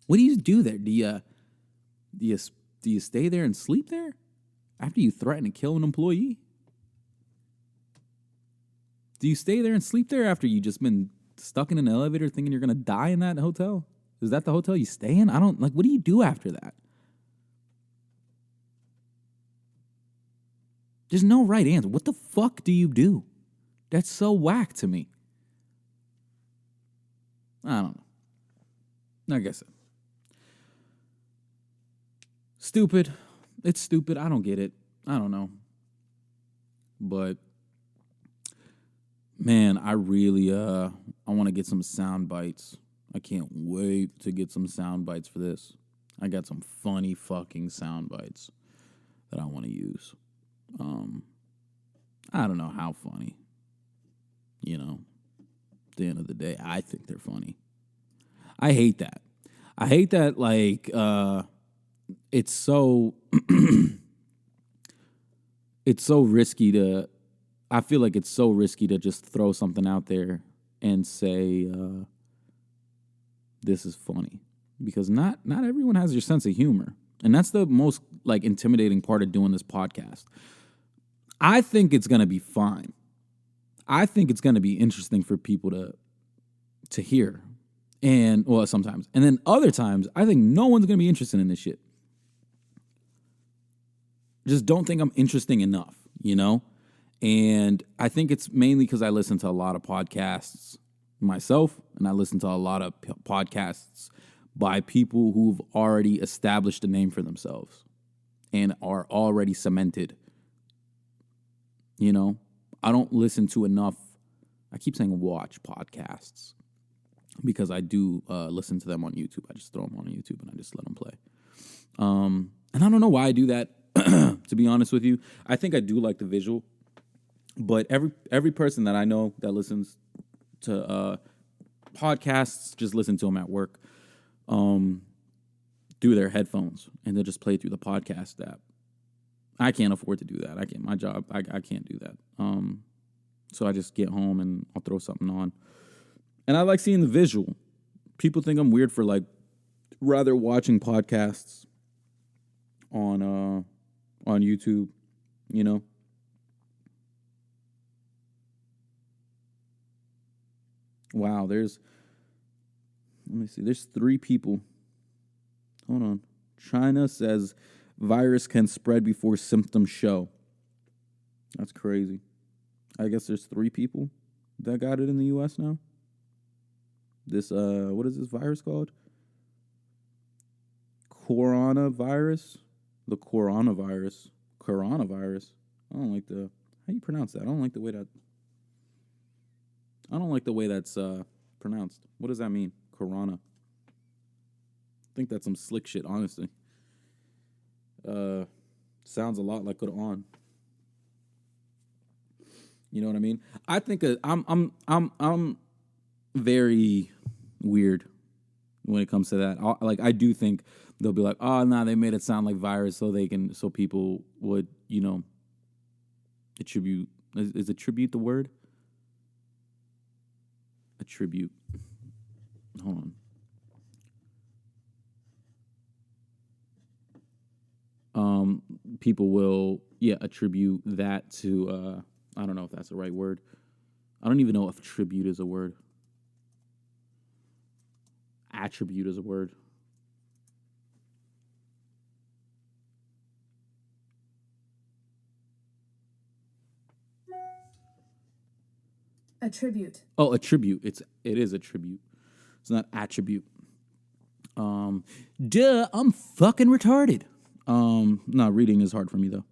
What do you do there? Do you stay there and sleep there after you threaten to kill an employee? Do you stay there and sleep there after you just been stuck in an elevator thinking you're gonna die in that hotel? Is that the hotel you stay in? What do you do after that? There's no right answer. What the fuck do you do? That's so whack to me. I don't know. Like I said. Stupid. It's stupid. I don't get it. I don't know. But, man, I really, I want to get some sound bites. I can't wait to get some sound bites for this. I got some funny fucking sound bites that I want to use. I don't know how funny. You know, at the end of the day, I think they're funny. I hate that. I hate that, like, it's so it's so risky to, I feel like it's so risky to just throw something out there and say, this is funny. Because not everyone has your sense of humor. And that's the most, like, intimidating part of doing this podcast. I think it's going to be fine. I think it's going to be interesting for people to hear. And, well, sometimes. And then other times, I think no one's going to be interested in this shit. Just don't think I'm interesting enough, you know? And I think it's mainly because I listen to a lot of podcasts myself, and I listen to a lot of podcasts by people who've already established a name for themselves and are already cemented. You know, I don't listen to enough. I keep saying watch podcasts because I do listen to them on YouTube. I just throw them on YouTube and I just let them play. And I don't know why I do that, to be honest with you. I think I do like the visual, but every person that I know that listens to podcasts just listen to them at work through their headphones, and they'll just play through the podcast app. I can't afford to do that. I can't. My job, I can't do that. So I just get home and I'll throw something on. And I like seeing the visual. People think I'm weird for, like, rather watching podcasts on YouTube, you know? Wow, let me see, there's 3 people. Hold on. China says virus can spread before symptoms show. That's crazy. I guess there's 3 people that got it in the U.S. now. This, what is this virus called? Coronavirus? The coronavirus. Coronavirus. I don't like how you pronounce that? I don't like the way that's pronounced. What does that mean? Corona. I think that's some slick shit, honestly. Sounds a lot like Quran. You know what I mean? I think I'm very weird when it comes to that. I do think they'll be like, oh, nah, they made it sound like virus so people would, you know, attribute. Is attribute the word? Attribute. Hold on. People will, attribute that to, I don't know if that's the right word. I don't even know if tribute is a word. Attribute is a word. Attribute. Oh, attribute. It is attribute. It's not attribute. Duh, I'm fucking retarded. No, reading is hard for me though.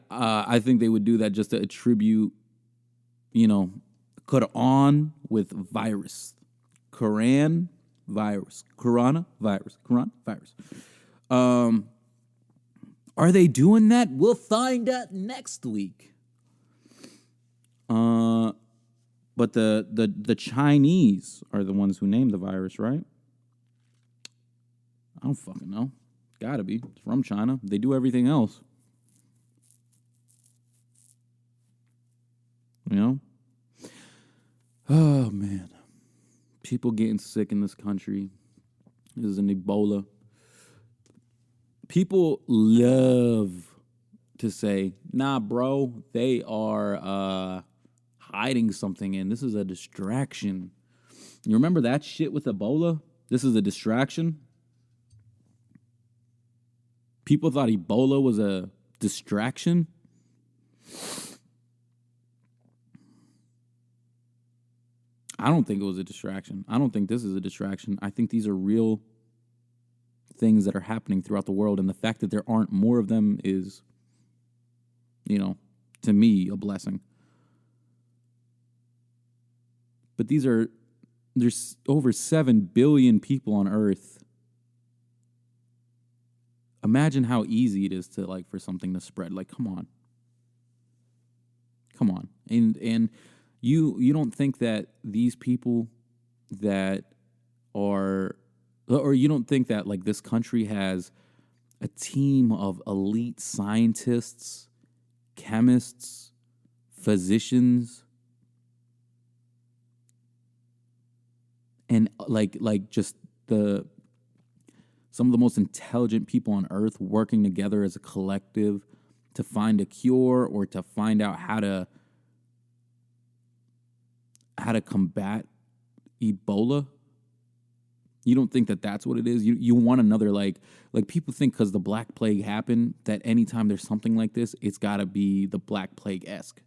I think they would do that just to attribute, you know, Quran with virus. Quran virus. Quran virus. Quran virus. Are they doing that? We'll find out next week. But the Chinese are the ones who named the virus, right? I don't fucking know. Gotta be. It's from China. They do everything else. You know? Oh, man. People getting sick in this country. This is an Ebola. People love to say, nah, bro, they are hiding something in. This is a distraction. You remember that shit with Ebola? This is a distraction. People thought Ebola was a distraction. I don't think it was a distraction. I don't think this is a distraction. I think these are real things that are happening throughout the world, and the fact that there aren't more of them is, you know, to me, a blessing. But these are there's over 7 billion people on Earth. Imagine how easy it is to like for something to spread. Like, come on. And you don't think that these people that are, or you don't think that like this country has a team of elite scientists, chemists, physicians, and like just some of the most intelligent people on earth working together as a collective to find a cure or to find out how to combat Ebola? You don't think that that's what it is? You want another like people think because the Black Plague happened that anytime there's something like this, it's got to be the Black Plague-esque.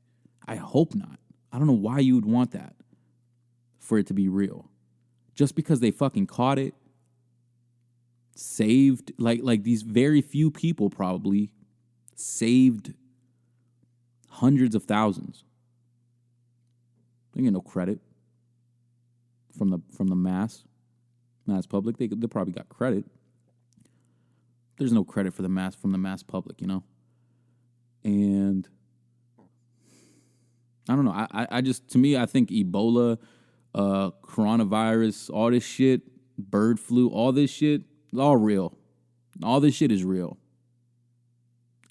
I hope not. I don't know why you would want that for it to be real. Just because they fucking caught it, saved like these very few people probably saved hundreds of thousands. They get no credit from the mass public. They probably got credit. There's no credit for the mass from the mass public, you know. And I don't know. I just, to me, I think Ebola, coronavirus, all this shit, bird flu, all this shit, it's all real. All this shit is real.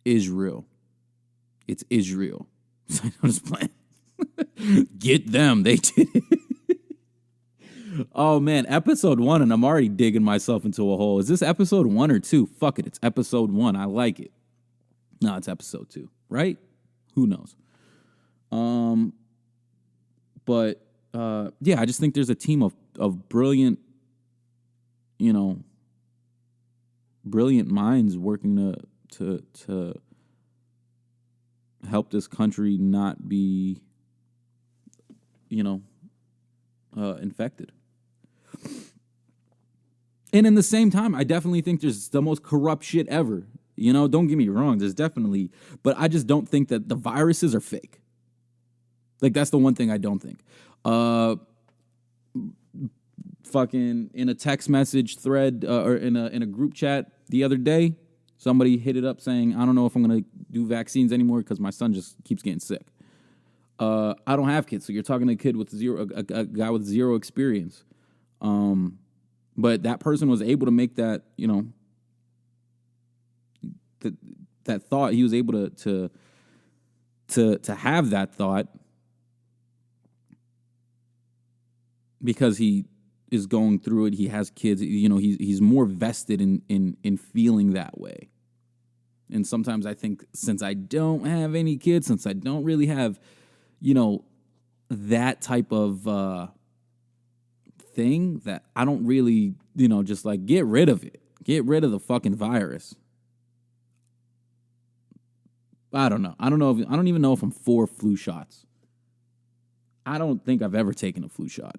Israel. It's Israel. I'm just playing. Get them. They did it. Oh, man. Episode 1, and I'm already digging myself into a hole. Is this episode 1 or 2? Fuck it. It's episode 1. I like it. No, it's episode 2, right? Who knows? But yeah, I just think there's a team of brilliant, you know, brilliant minds working to help this country not be, you know, infected. And in the same time, I definitely think there's the most corrupt shit ever. You know, don't get me wrong, there's definitely, but I just don't think that the viruses are fake. Like, that's the one thing I don't think. Fucking in a text message thread or in a group chat the other day, somebody hit it up saying, I don't know if I'm going to do vaccines anymore because my son just keeps getting sick. I don't have kids, so you're talking to a kid with a guy with zero experience. But that person was able to make that, you know, that thought. He was able to have that thought because he is going through it. He has kids. You know, he's more vested in feeling that way. And sometimes I think, since I don't have any kids, since I don't really have, you know, that type of thing, that I don't really, you know, just like get rid of it. Get rid of the fucking virus. I don't know. I don't even know if I'm for flu shots. I don't think I've ever taken a flu shot.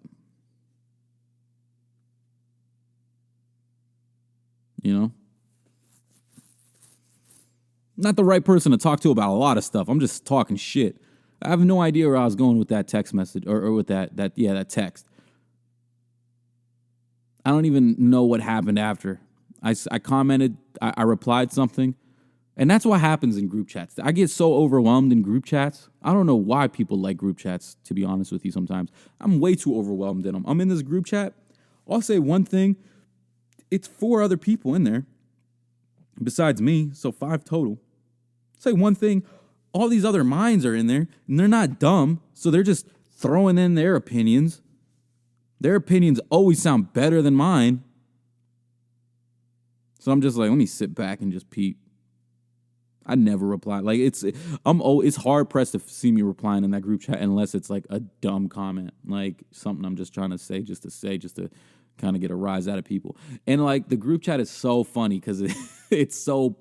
You know? Not the right person to talk to about a lot of stuff. I'm just talking shit. I have no idea where I was going with that text message or with that text. I don't even know what happened after. I commented, I replied something, and that's what happens in group chats. I get so overwhelmed in group chats. I don't know why people like group chats, to be honest with you sometimes. I'm way too overwhelmed in them. I'm in this group chat. I'll say one thing. It's 4 other people in there besides me, so 5 total. Say one thing. All these other minds are in there, and they're not dumb, so they're just throwing in their opinions. Their opinions always sound better than mine. So I'm just like, let me sit back and just peep. I never reply. Like, it's hard pressed to see me replying in that group chat unless it's like a dumb comment, like something I'm just trying to say just to kind of get a rise out of people. And like the group chat is so funny because it's so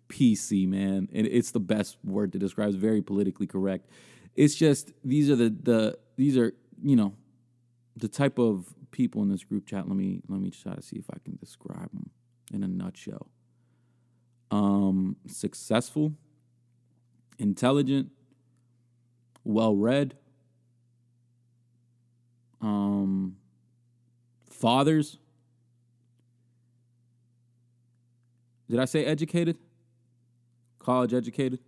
PC, man. And it's the best word to describe. It's very politically correct. It's just these are you know, the type of people in this group chat. Let me try to see if I can describe them in a nutshell. Successful, intelligent, well-read, fathers. Did I say educated? College educated?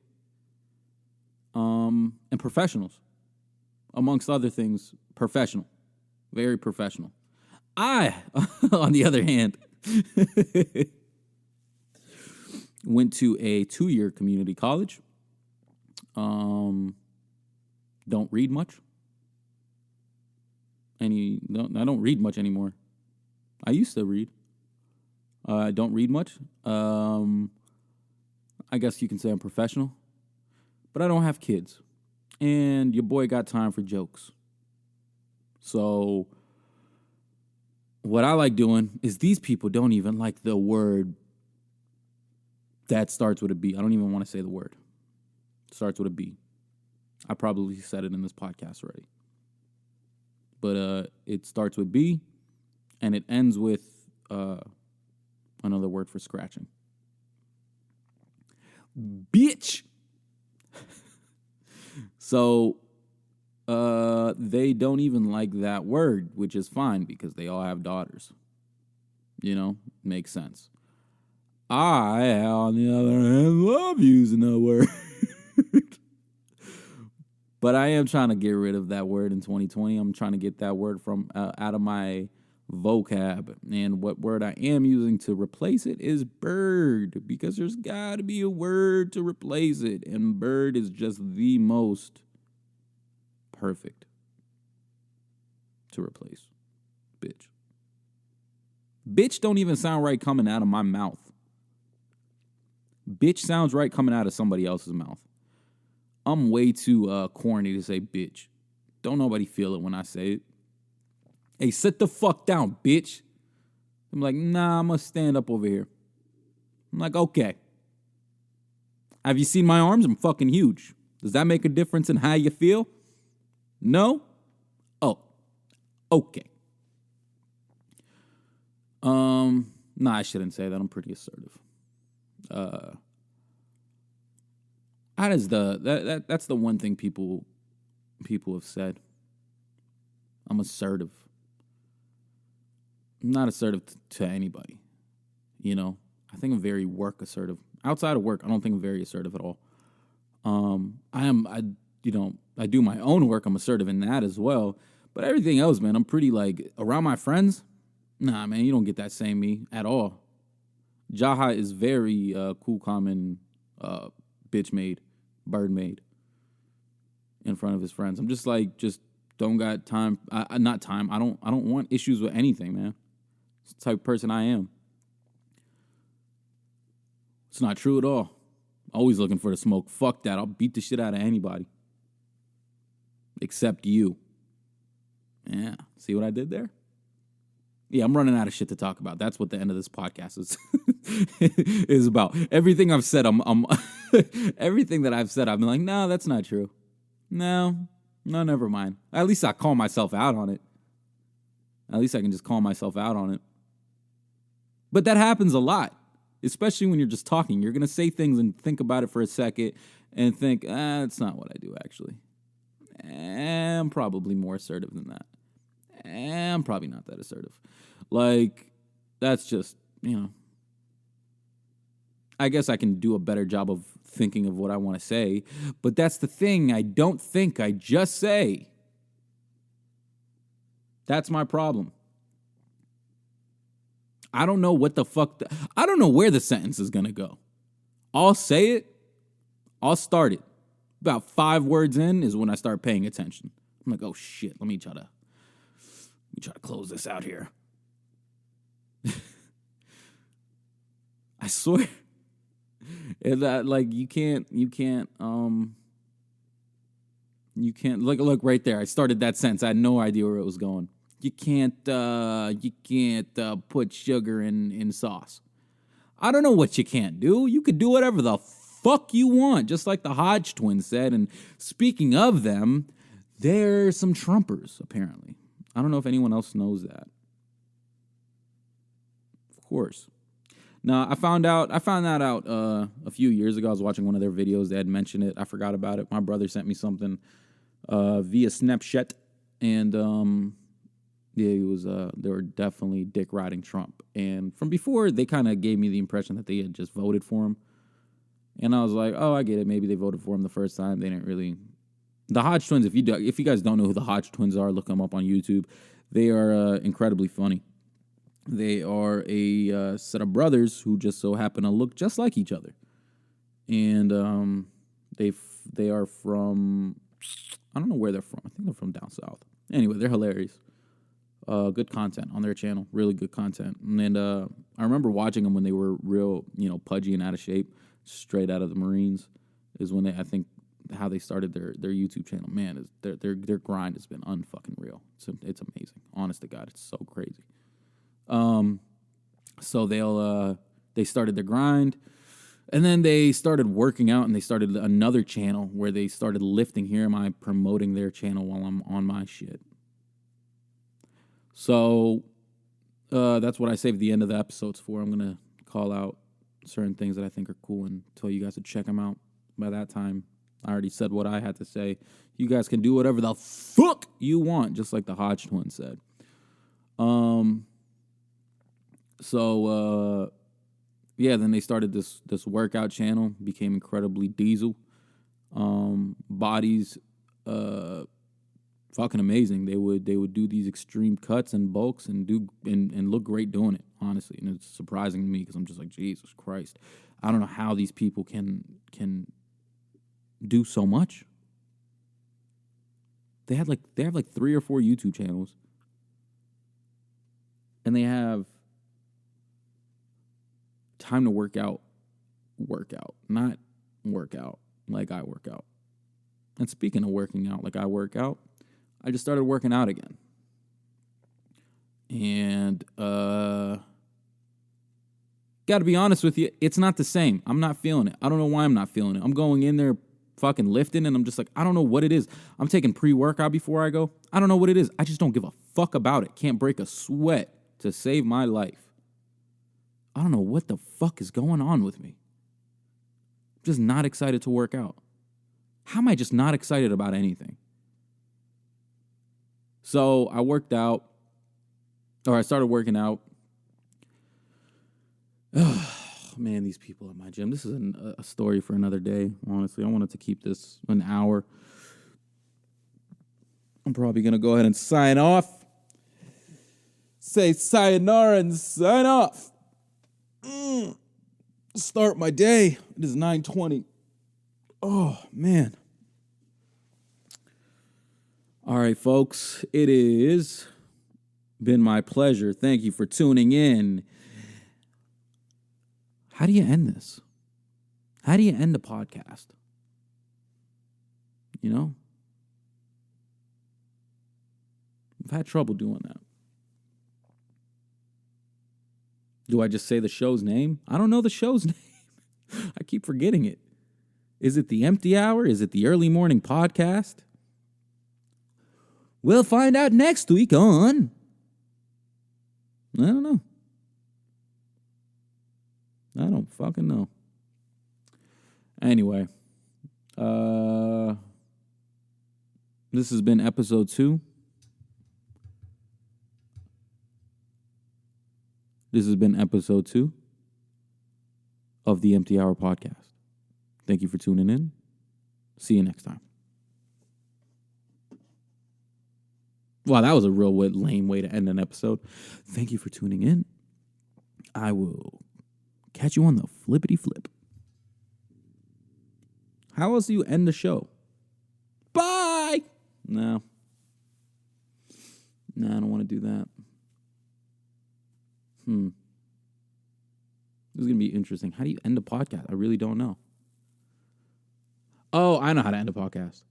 And professionals. Amongst other things, professional. Very professional. I, on the other hand, went to a 2-year community college. Don't read much. I don't read much anymore. I used to read. I don't read much. I guess you can say I'm professional. But I don't have kids. And your boy got time for jokes. So what I like doing is these people don't even like the word that starts with a B. I don't even want to say the word. It starts with a B. I probably said it in this podcast already. But it starts with B, and it ends with another word for scratching. Bitch! So they don't even like that word, which is fine because they all have daughters. You know, makes sense. I, on the other hand, love using that word. But I am trying to get rid of that word in 2020. I'm trying to get that word from out of my vocab. And what word I am using to replace it is bird, because there's got to be a word to replace it. And bird is just the most perfect to replace. Bitch. Bitch don't even sound right coming out of my mouth. Bitch sounds right coming out of somebody else's mouth. I'm way too corny to say bitch. Don't nobody feel it when I say it. Hey, sit the fuck down, bitch. I'm like, nah, I'm going to stand up over here. I'm like, okay. Have you seen my arms? I'm fucking huge. Does that make a difference in how you feel? No? Oh, okay. Nah, I shouldn't say that. I'm pretty assertive. That's the one thing people have said. I'm assertive. I'm not assertive to anybody. You know, I think I'm very work assertive. Outside of work, I don't think I'm very assertive at all. I do my own work. I'm assertive in that as well. But everything else, man, I'm pretty like around my friends. Nah, man, you don't get that same me at all. Jaha is very cool, calm, and bitch made, bird made in front of his friends. I'm just like, don't got time. Not time. I don't want issues with anything, man. It's the type of person I am. It's not true at all. Always looking for the smoke. Fuck that. I'll beat the shit out of anybody. Except you. Yeah. See what I did there? Yeah, I'm running out of shit to talk about. That's what the end of this podcast is about. Everything I've said, everything that I've said, I've been like, no, that's not true. No, never mind. At least I call myself out on it. At least I can just call myself out on it. But that happens a lot, especially when you're just talking. You're going to say things and think about it for a second and think, that's not what I do, actually. I'm probably more assertive than that. I'm probably not that assertive. Like, that's just, I guess I can do a better job of thinking of what I want to say. But that's the thing. I don't think, I just say. That's my problem. I don't know what the fuck. I don't know where the sentence is going to go. I'll say it. I'll start it. About 5 words in is when I start paying attention. I'm like, oh shit, let me try to close this out here. I swear. That like you can't look right there. I started that sentence. I had no idea where it was going. You can't put sugar in sauce. I don't know what you can't do. You could do whatever the fuck you want, just like the Hodge twins said. And speaking of them, they're some Trumpers, apparently. I don't know if anyone else knows that. Of course. Now, I found that out a few years ago. I was watching one of their videos. They had mentioned it. I forgot about it. My brother sent me something via Snapchat. And Yeah, he was. They were definitely dick riding Trump, and from before they kind of gave me the impression that they had just voted for him, and I was like, oh, I get it. Maybe they voted for him the first time. They didn't really. The Hodge twins. If you guys don't know who the Hodge twins are, look them up on YouTube. They are incredibly funny. They are a set of brothers who just so happen to look just like each other, and they are from. I don't know where they're from. I think they're from down south. Anyway, they're hilarious. Good content on their channel, really good content. And I remember watching them when they were real, pudgy and out of shape, straight out of the Marines. Is when I think how they started their YouTube channel. Man, their grind has been unfucking real. It's amazing. Honest to God, it's so crazy. So they started their grind, and then they started working out, and they started another channel where they started lifting. Here am I promoting their channel while I'm on my shit. So that's what I saved the end of the episodes for. I'm going to call out certain things that I think are cool and tell you guys to check them out. By that time, I already said what I had to say. You guys can do whatever the fuck you want, just like the Hodge twins said. Yeah, then they started this workout channel, became incredibly diesel. Bodies, fucking amazing. They would do these extreme cuts and bulks and look great doing it, honestly. And it's surprising to me because I'm just like, Jesus Christ. I don't know how these people can do so much. They have like 3 or 4 YouTube channels. And they have time to work out, not work out like I work out. And speaking of working out like I work out, I just started working out again. And gotta be honest with you, it's not the same. I'm not feeling it. I don't know why I'm not feeling it. I'm going in there fucking lifting, and I'm just like, I don't know what it is. I'm taking pre-workout before I go. I don't know what it is. I just don't give a fuck about it. Can't break a sweat to save my life. I don't know what the fuck is going on with me. I'm just not excited to work out. How am I just not excited about anything? So I started working out. Oh, man, these people at my gym. This is a story for another day, honestly. I wanted to keep this an hour. I'm probably going to go ahead and sign off. Say sayonara and sign off. Start my day. It is 9:20. Oh, man. All right, folks. It is been my pleasure. Thank you for tuning in. How do you end this? How do you end a podcast? I've had trouble doing that. Do I just say the show's name? I don't know the show's name. I keep forgetting it. Is it the Empty Hour? Is it the Early Morning Podcast? We'll find out next week on... I don't know. I don't fucking know. Anyway. This has been episode 2. This has been episode 2 of the Empty Hour Podcast. Thank you for tuning in. See you next time. Wow, that was a real lame way to end an episode. Thank you for tuning in. I will catch you on the flippity flip. How else do you end the show? Bye! No, I don't want to do that. This is going to be interesting. How do you end a podcast? I really don't know. Oh, I know how to end a podcast.